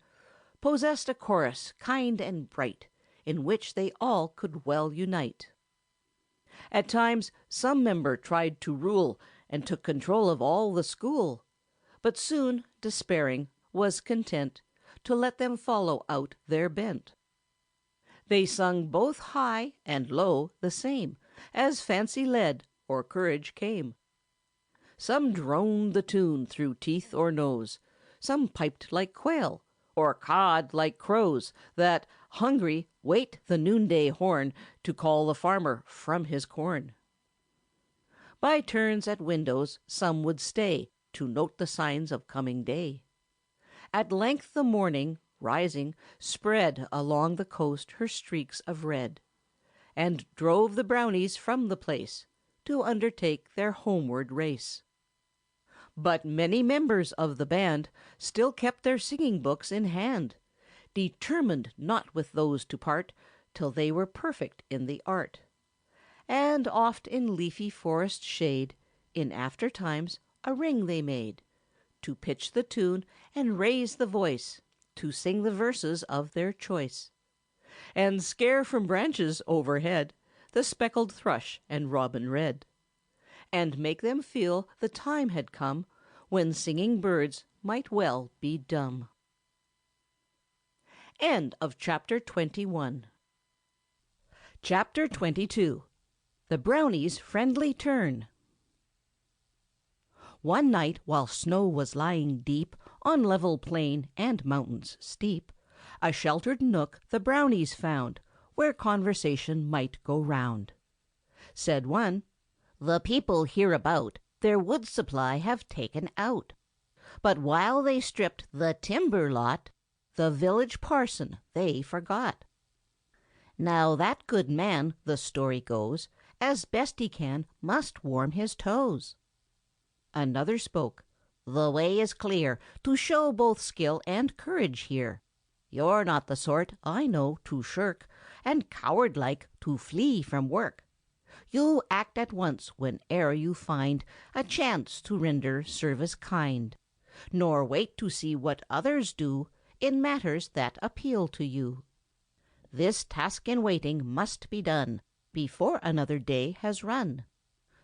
possessed a chorus kind and bright, in which they all could well unite. At times some member tried to rule, and took control of all the school, but soon, despairing, was content to let them follow out their bent. They sung both high and low the same, as fancy led or courage came. Some droned the tune through teeth or nose, some piped like quail, or cawed like crows, that, hungry, wait the noonday horn to call the farmer from his corn. By turns at windows some would stay to note the signs of coming day. At length the morning, rising, spread along the coast her streaks of red, and drove the Brownies from the place to undertake their homeward race. But many members of the band still kept their singing books in hand, determined not with those to part till they were perfect in the art. And oft in leafy forest shade, in after times, a ring they made, to pitch the tune and raise the voice, to sing the verses of their choice, and scare from branches overhead the speckled thrush and robin red, and make them feel the time had come when singing birds might well be dumb. End of chapter 21. Chapter 22. The Brownies' Friendly Turn. One night, while snow was lying deep on level plain and mountains steep, a sheltered nook the Brownies found, where conversation might go round. Said one, "The people hereabout their wood supply have taken out, but while they stripped the timber lot, the village parson they forgot. Now that good man, the story goes, as best he can must warm his toes." Another spoke, "The way is clear to show both skill and courage here. You're not the sort, I know, to shirk, and coward-like to flee from work. You act at once whene'er you find a chance to render service kind, nor wait to see what others do in matters that appeal to you. This task in waiting must be done before another day has run.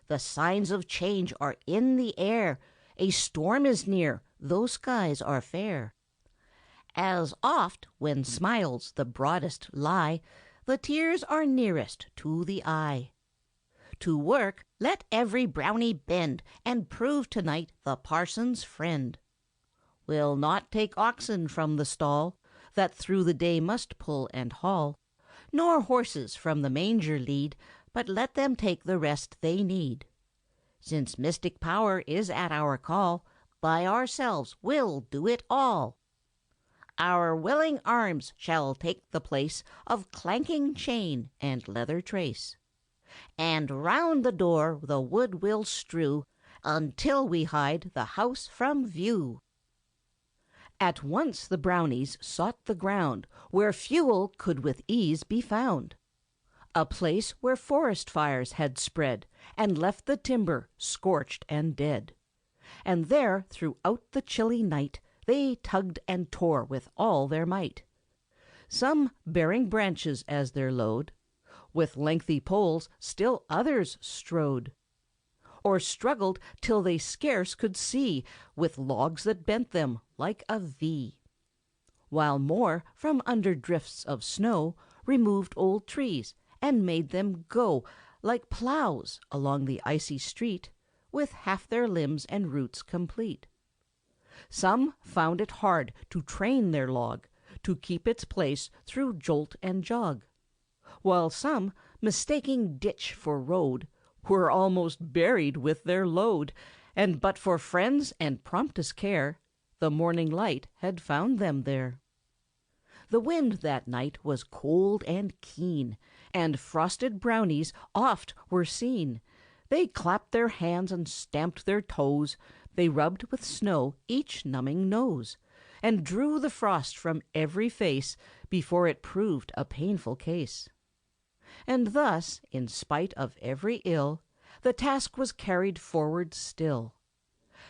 The signs of change are in the air, a storm is near, though skies are fair. As oft, when smiles the broadest lie, the tears are nearest to the eye. To work let every Brownie bend, and prove tonight the parson's friend. We'll not take oxen from the stall, that through the day must pull and haul, nor horses from the manger lead, but let them take the rest they need. Since mystic power is at our call, by ourselves we'll do it all. Our willing arms shall take the place of clanking chain and leather trace, and round the door the wood we'll strew until we hide the house from view." At once the Brownies sought the ground where fuel could with ease be found, a place where forest fires had spread and left the timber scorched and dead. And there throughout the chilly night they tugged and tore with all their might, some bearing branches as their load, with lengthy poles still others strode, or struggled till they scarce could see with logs that bent them like a V, while more from under drifts of snow removed old trees and made them go like ploughs along the icy street, with half their limbs and roots complete. Some found it hard to train their log to keep its place through jolt and jog, while some, mistaking ditch for road, were almost buried with their load, and but for friends and promptest care, the morning light had found them there. The wind that night was cold and keen, and frosted Brownies oft were seen. They clapped their hands and stamped their toes, they rubbed with snow each numbing nose, and drew the frost from every face before it proved a painful case. And thus, in spite of every ill, the task was carried forward still.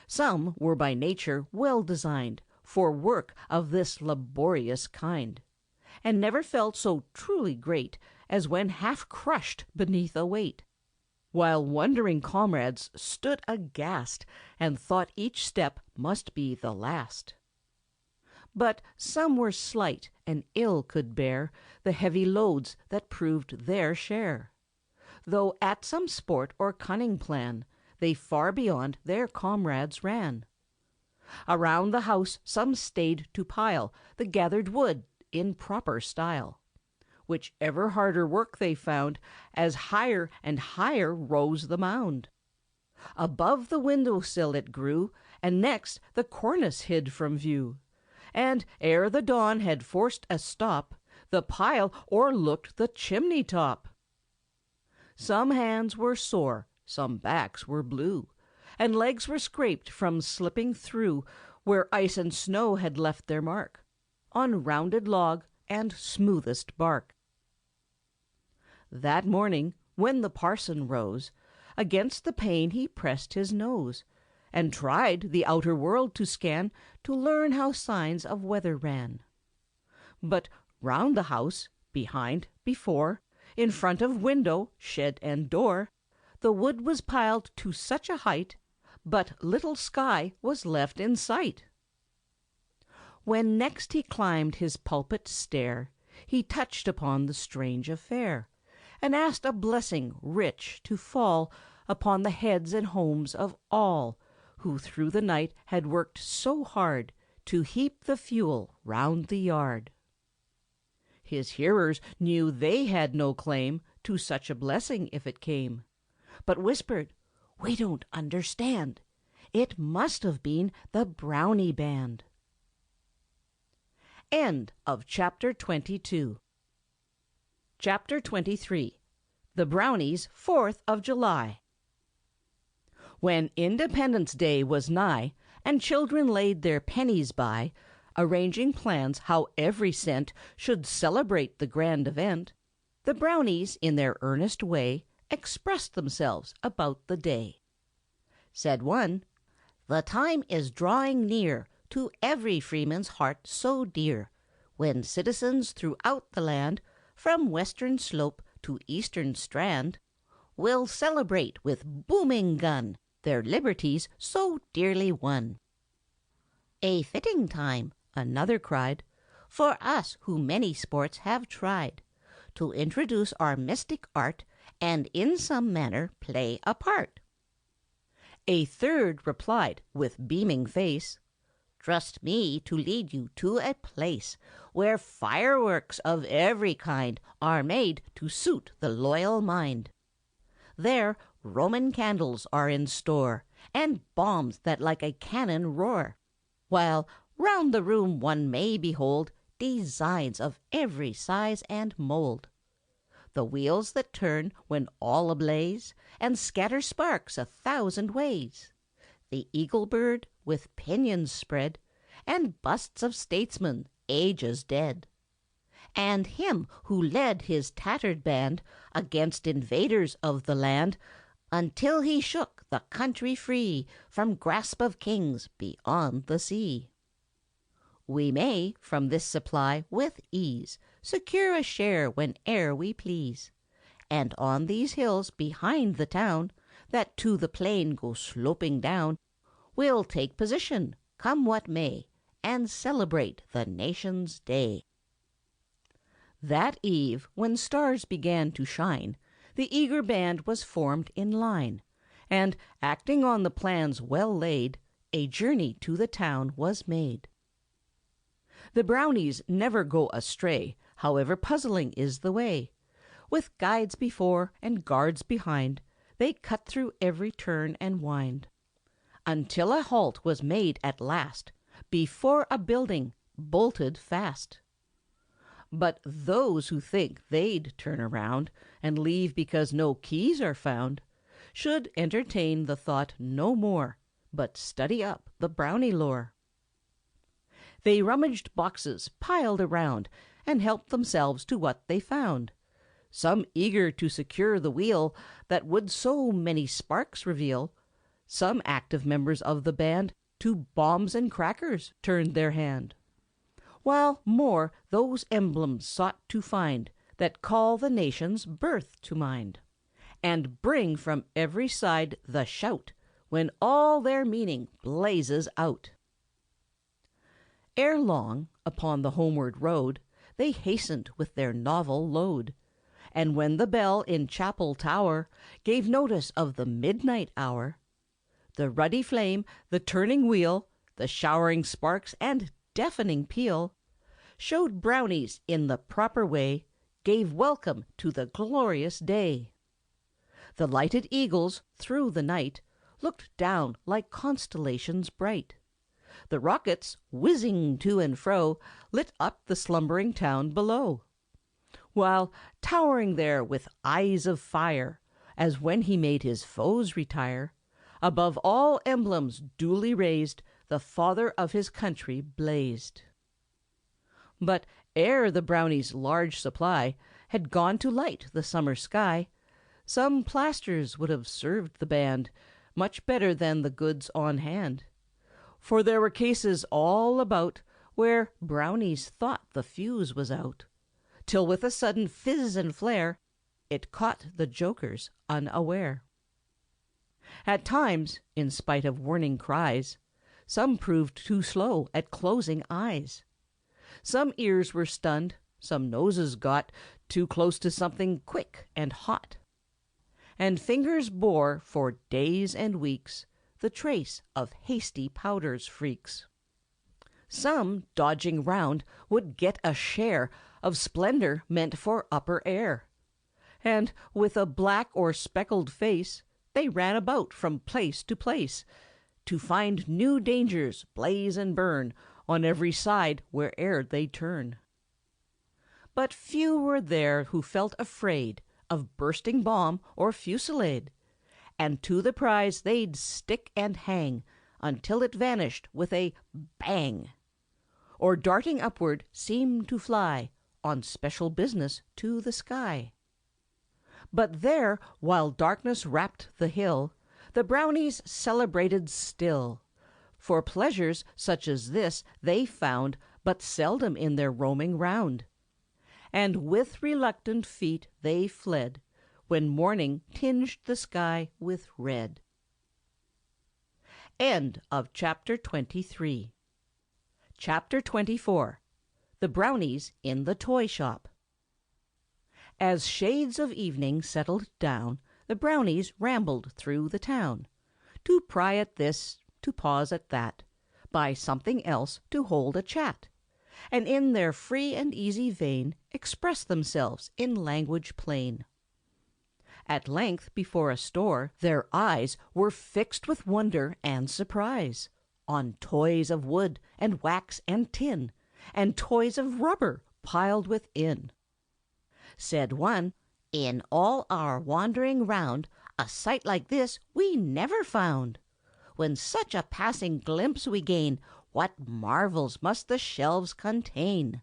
Some were by nature well designed for work of this laborious kind, and never felt so truly great as when half crushed beneath a weight, while wondering comrades stood aghast and thought each step must be the last. But some were slight and ill could bear the heavy loads that proved their share, though at some sport or cunning plan they far beyond their comrades ran. Around the house some stayed to pile the gathered wood in proper style, which ever harder work they found as higher and higher rose the mound. Above the window sill it grew, and next the cornice hid from view, and ere the dawn had forced a stop, the pile o'erlooked the chimney top. Some hands were sore, some backs were blue, and legs were scraped from slipping through where ice and snow had left their mark on rounded log and smoothest bark. That morning, when the parson rose, against the pane he pressed his nose, and tried the outer world to scan to learn how signs of weather ran. But round the house, behind, before, in front of window, shed, and door, the wood was piled to such a height, but little sky was left in sight. When next he climbed his pulpit stair, he touched upon the strange affair, and asked a blessing rich to fall upon the heads and homes of all who through the night had worked so hard to heap the fuel round the yard. His hearers knew they had no claim to such a blessing if it came, but whispered, "We don't understand. It must have been the Brownie band." End of Chapter 22. Chapter 23. The Brownies' 4th of July. When Independence Day was nigh, and children laid their pennies by, arranging plans how every cent should celebrate the grand event, the Brownies, in their earnest way, expressed themselves about the day. Said one, "The time is drawing near to every freeman's heart so dear, when citizens throughout the land, from western slope to eastern strand, will celebrate with booming gun their liberties so dearly won." "A fitting time," another cried, "for us who many sports have tried, to introduce our mystic art and in some manner play a part." A third replied with beaming face, "Trust me to lead you to a place where fireworks of every kind are made to suit the loyal mind. There Roman candles are in store, and bombs that like a cannon roar, while round the room one may behold designs of every size and mold. The wheels that turn when all ablaze, and scatter sparks 1,000 ways. The eagle bird with pinions spread, and busts of statesmen ages dead. And him who led his tattered band against invaders of the land, until he shook the country free from grasp of kings beyond the sea. We may from this supply with ease secure a share whene'er we please, and on these hills behind the town, that to the plain go sloping down, we'll take position, come what may, and celebrate the nation's day." That eve, when stars began to shine, the eager band was formed in line, and, acting on the plans well laid, a journey to the town was made. The Brownies never go astray, however puzzling is the way. With guides before and guards behind, they cut through every turn and wind, until a halt was made at last, before a building bolted fast. But those who think they'd turn around and leave because no keys are found should entertain the thought no more, but study up the Brownie lore. They rummaged boxes piled around and helped themselves to what they found. some eager to secure the wheel that would so many sparks reveal, some active members of the band to bombs and crackers turned their hand, while more those emblems sought to find that call the nation's birth to mind, and bring from every side the shout when all their meaning blazes out. Ere long, upon the homeward road, they hastened with their novel load, and when the bell in chapel tower gave notice of the midnight hour, the ruddy flame, the turning wheel, the showering sparks and deafening peal, showed Brownies in the proper way, gave welcome to the glorious day. The lighted eagles through the night looked down like constellations bright. The rockets, whizzing to and fro, lit up the slumbering town below, while, towering there with eyes of fire, as when he made his foes retire, above all emblems duly raised, the Father of his country blazed. But ere the Brownies' large supply had gone to light the summer sky, some plasters would have served the band much better than the goods on hand. For there were cases all about where Brownies thought the fuse was out, till with a sudden fizz and flare it caught the jokers unaware. At times, in spite of warning cries, some proved too slow at closing eyes. Some ears were stunned, some noses got too close to something quick and hot, and fingers bore for days and weeks the trace of hasty powder's freaks. Some, dodging round, would get a share of splendor meant for upper air, and with a black or speckled face they ran about from place to place, to find new dangers blaze and burn on every side where'er they turn. But few were there who felt afraid of bursting bomb or fusillade, and to the prize they'd stick and hang until it vanished with a bang, or darting upward seemed to fly on special business to the sky. But there, while darkness wrapped the hill, the Brownies celebrated still, for pleasures such as this they found but seldom in their roaming round, and with reluctant feet they fled when morning tinged the sky with red. End of Chapter 23. Chapter 24. The Brownies in the Toy Shop. As shades of evening settled down, the Brownies rambled through the town, to pry at this, to pause at that, by something else to hold a chat, and in their free and easy vein express themselves in language plain. At length, before a store, their eyes were fixed with wonder and surprise on toys of wood and wax and tin, and toys of rubber piled within. Said one, "In all our wandering round, a sight like this we never found. When such a passing glimpse we gain, what marvels must the shelves contain?"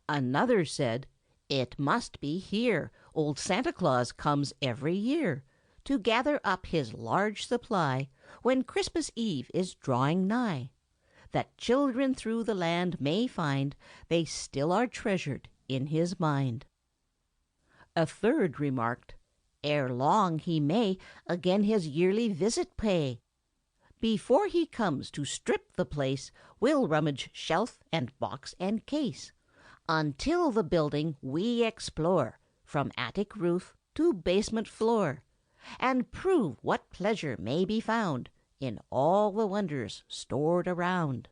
Another said, "It must be here old Santa Claus comes every year, to gather up his large supply when Christmas Eve is drawing nigh, that children through the land may find they still are treasured in his mind." A third remarked, "Ere long he may again his yearly visit pay. Before he comes to strip the place, we'll rummage shelf and box and case, until the building we explore, from attic roof to basement floor, and prove what pleasure may be found in all the wonders stored around."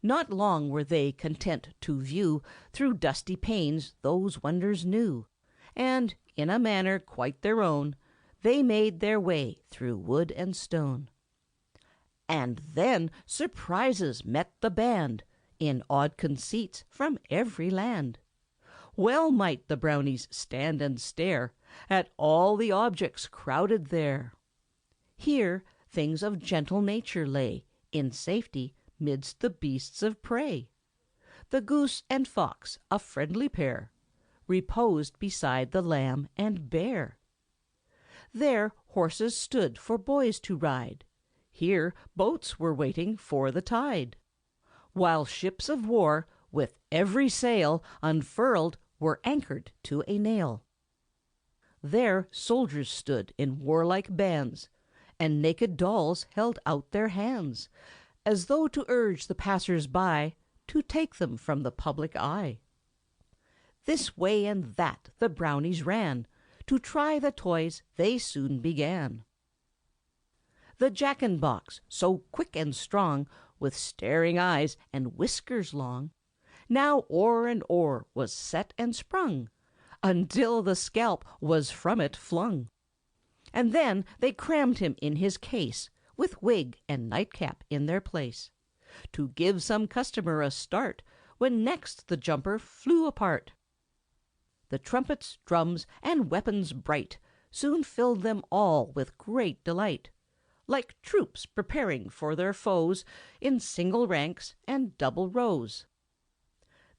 Not long were they content to view through dusty panes those wonders new, and, in a manner quite their own, they made their way through wood and stone. And then surprises met the band in odd conceits from every land. Well might the Brownies stand and stare at all the objects crowded there. Here things of gentle nature lay in safety midst the beasts of prey. The goose and fox, a friendly pair, reposed beside the lamb and bear. There horses stood for boys to ride. Here boats were waiting for the tide, while ships of war, with every sail unfurled, were anchored to a nail. There soldiers stood in warlike bands, and naked dolls held out their hands, as though to urge the passers-by to take them from the public eye. This way and that the Brownies ran, to try the toys they soon began. The jack-in-box, so quick and strong, with staring eyes and whiskers long, now o'er and o'er was set and sprung, until the scalp was from it flung. And then they crammed him in his case, with wig and nightcap in their place, to give some customer a start when next the jumper flew apart. The trumpets, drums, and weapons bright soon filled them all with great delight, like troops preparing for their foes in single ranks and double rows.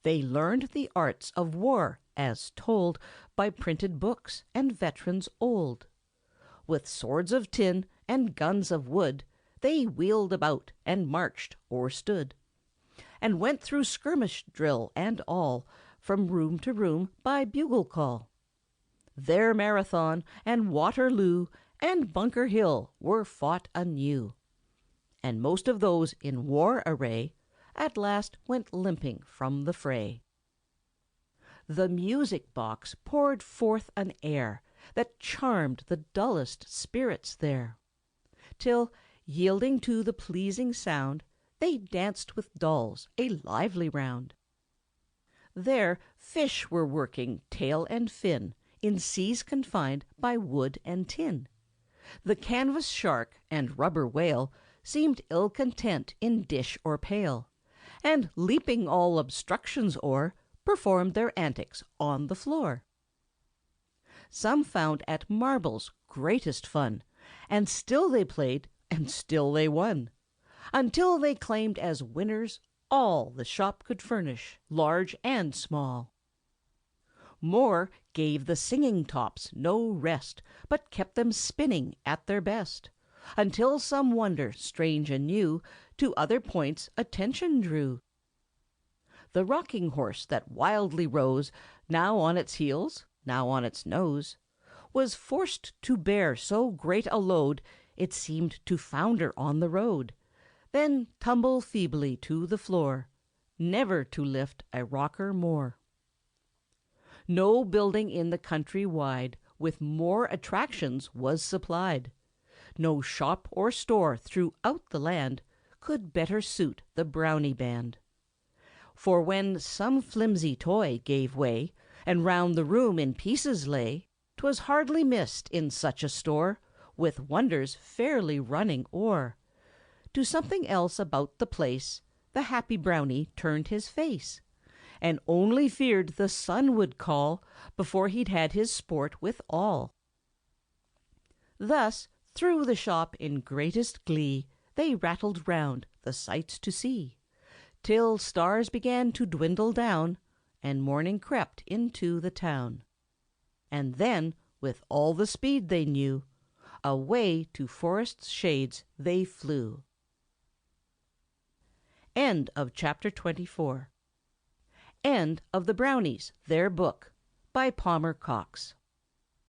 They learned the arts of war, as told by printed books and veterans old. With swords of tin and guns of wood, they wheeled about and marched or stood, and went through skirmish drill and all, from room to room by bugle call. There Marathon and Waterloo and Bunker Hill were fought anew, and most of those in war array at last went limping from the fray. The music box poured forth an air that charmed the dullest spirits there, till, yielding to the pleasing sound, they danced with dolls a lively round. There fish were working tail and fin, in seas confined by wood and tin. The canvas shark and rubber whale seemed ill content in dish or pail, and, leaping all obstructions o'er, performed their antics on the floor. Some found at marbles greatest fun, and still they played, and still they won, until they claimed as winners all the shop could furnish, large and small. More gave the singing tops no rest, but kept them spinning at their best, until some wonder strange and new to other points attention drew. The rocking horse that wildly rose, now on its heels, now on its nose, was forced to bear so great a load it seemed to founder on the road, then tumble feebly to the floor, never to lift a rocker more. No building in the country wide with more attractions was supplied. No shop or store throughout the land could better suit the Brownie band. For when some flimsy toy gave way, and round the room in pieces lay, 'twas hardly missed in such a store, with wonders fairly running o'er. To something else about the place the happy Brownie turned his face, and only feared the sun would call before he'd had his sport with all. Thus through the shop in greatest glee they rattled round the sights to see, till stars began to dwindle down, and morning crept into the town. And then, with all the speed they knew, away to forest's shades they flew. End of chapter 24. End of the Brownies, their book, by Palmer Cox.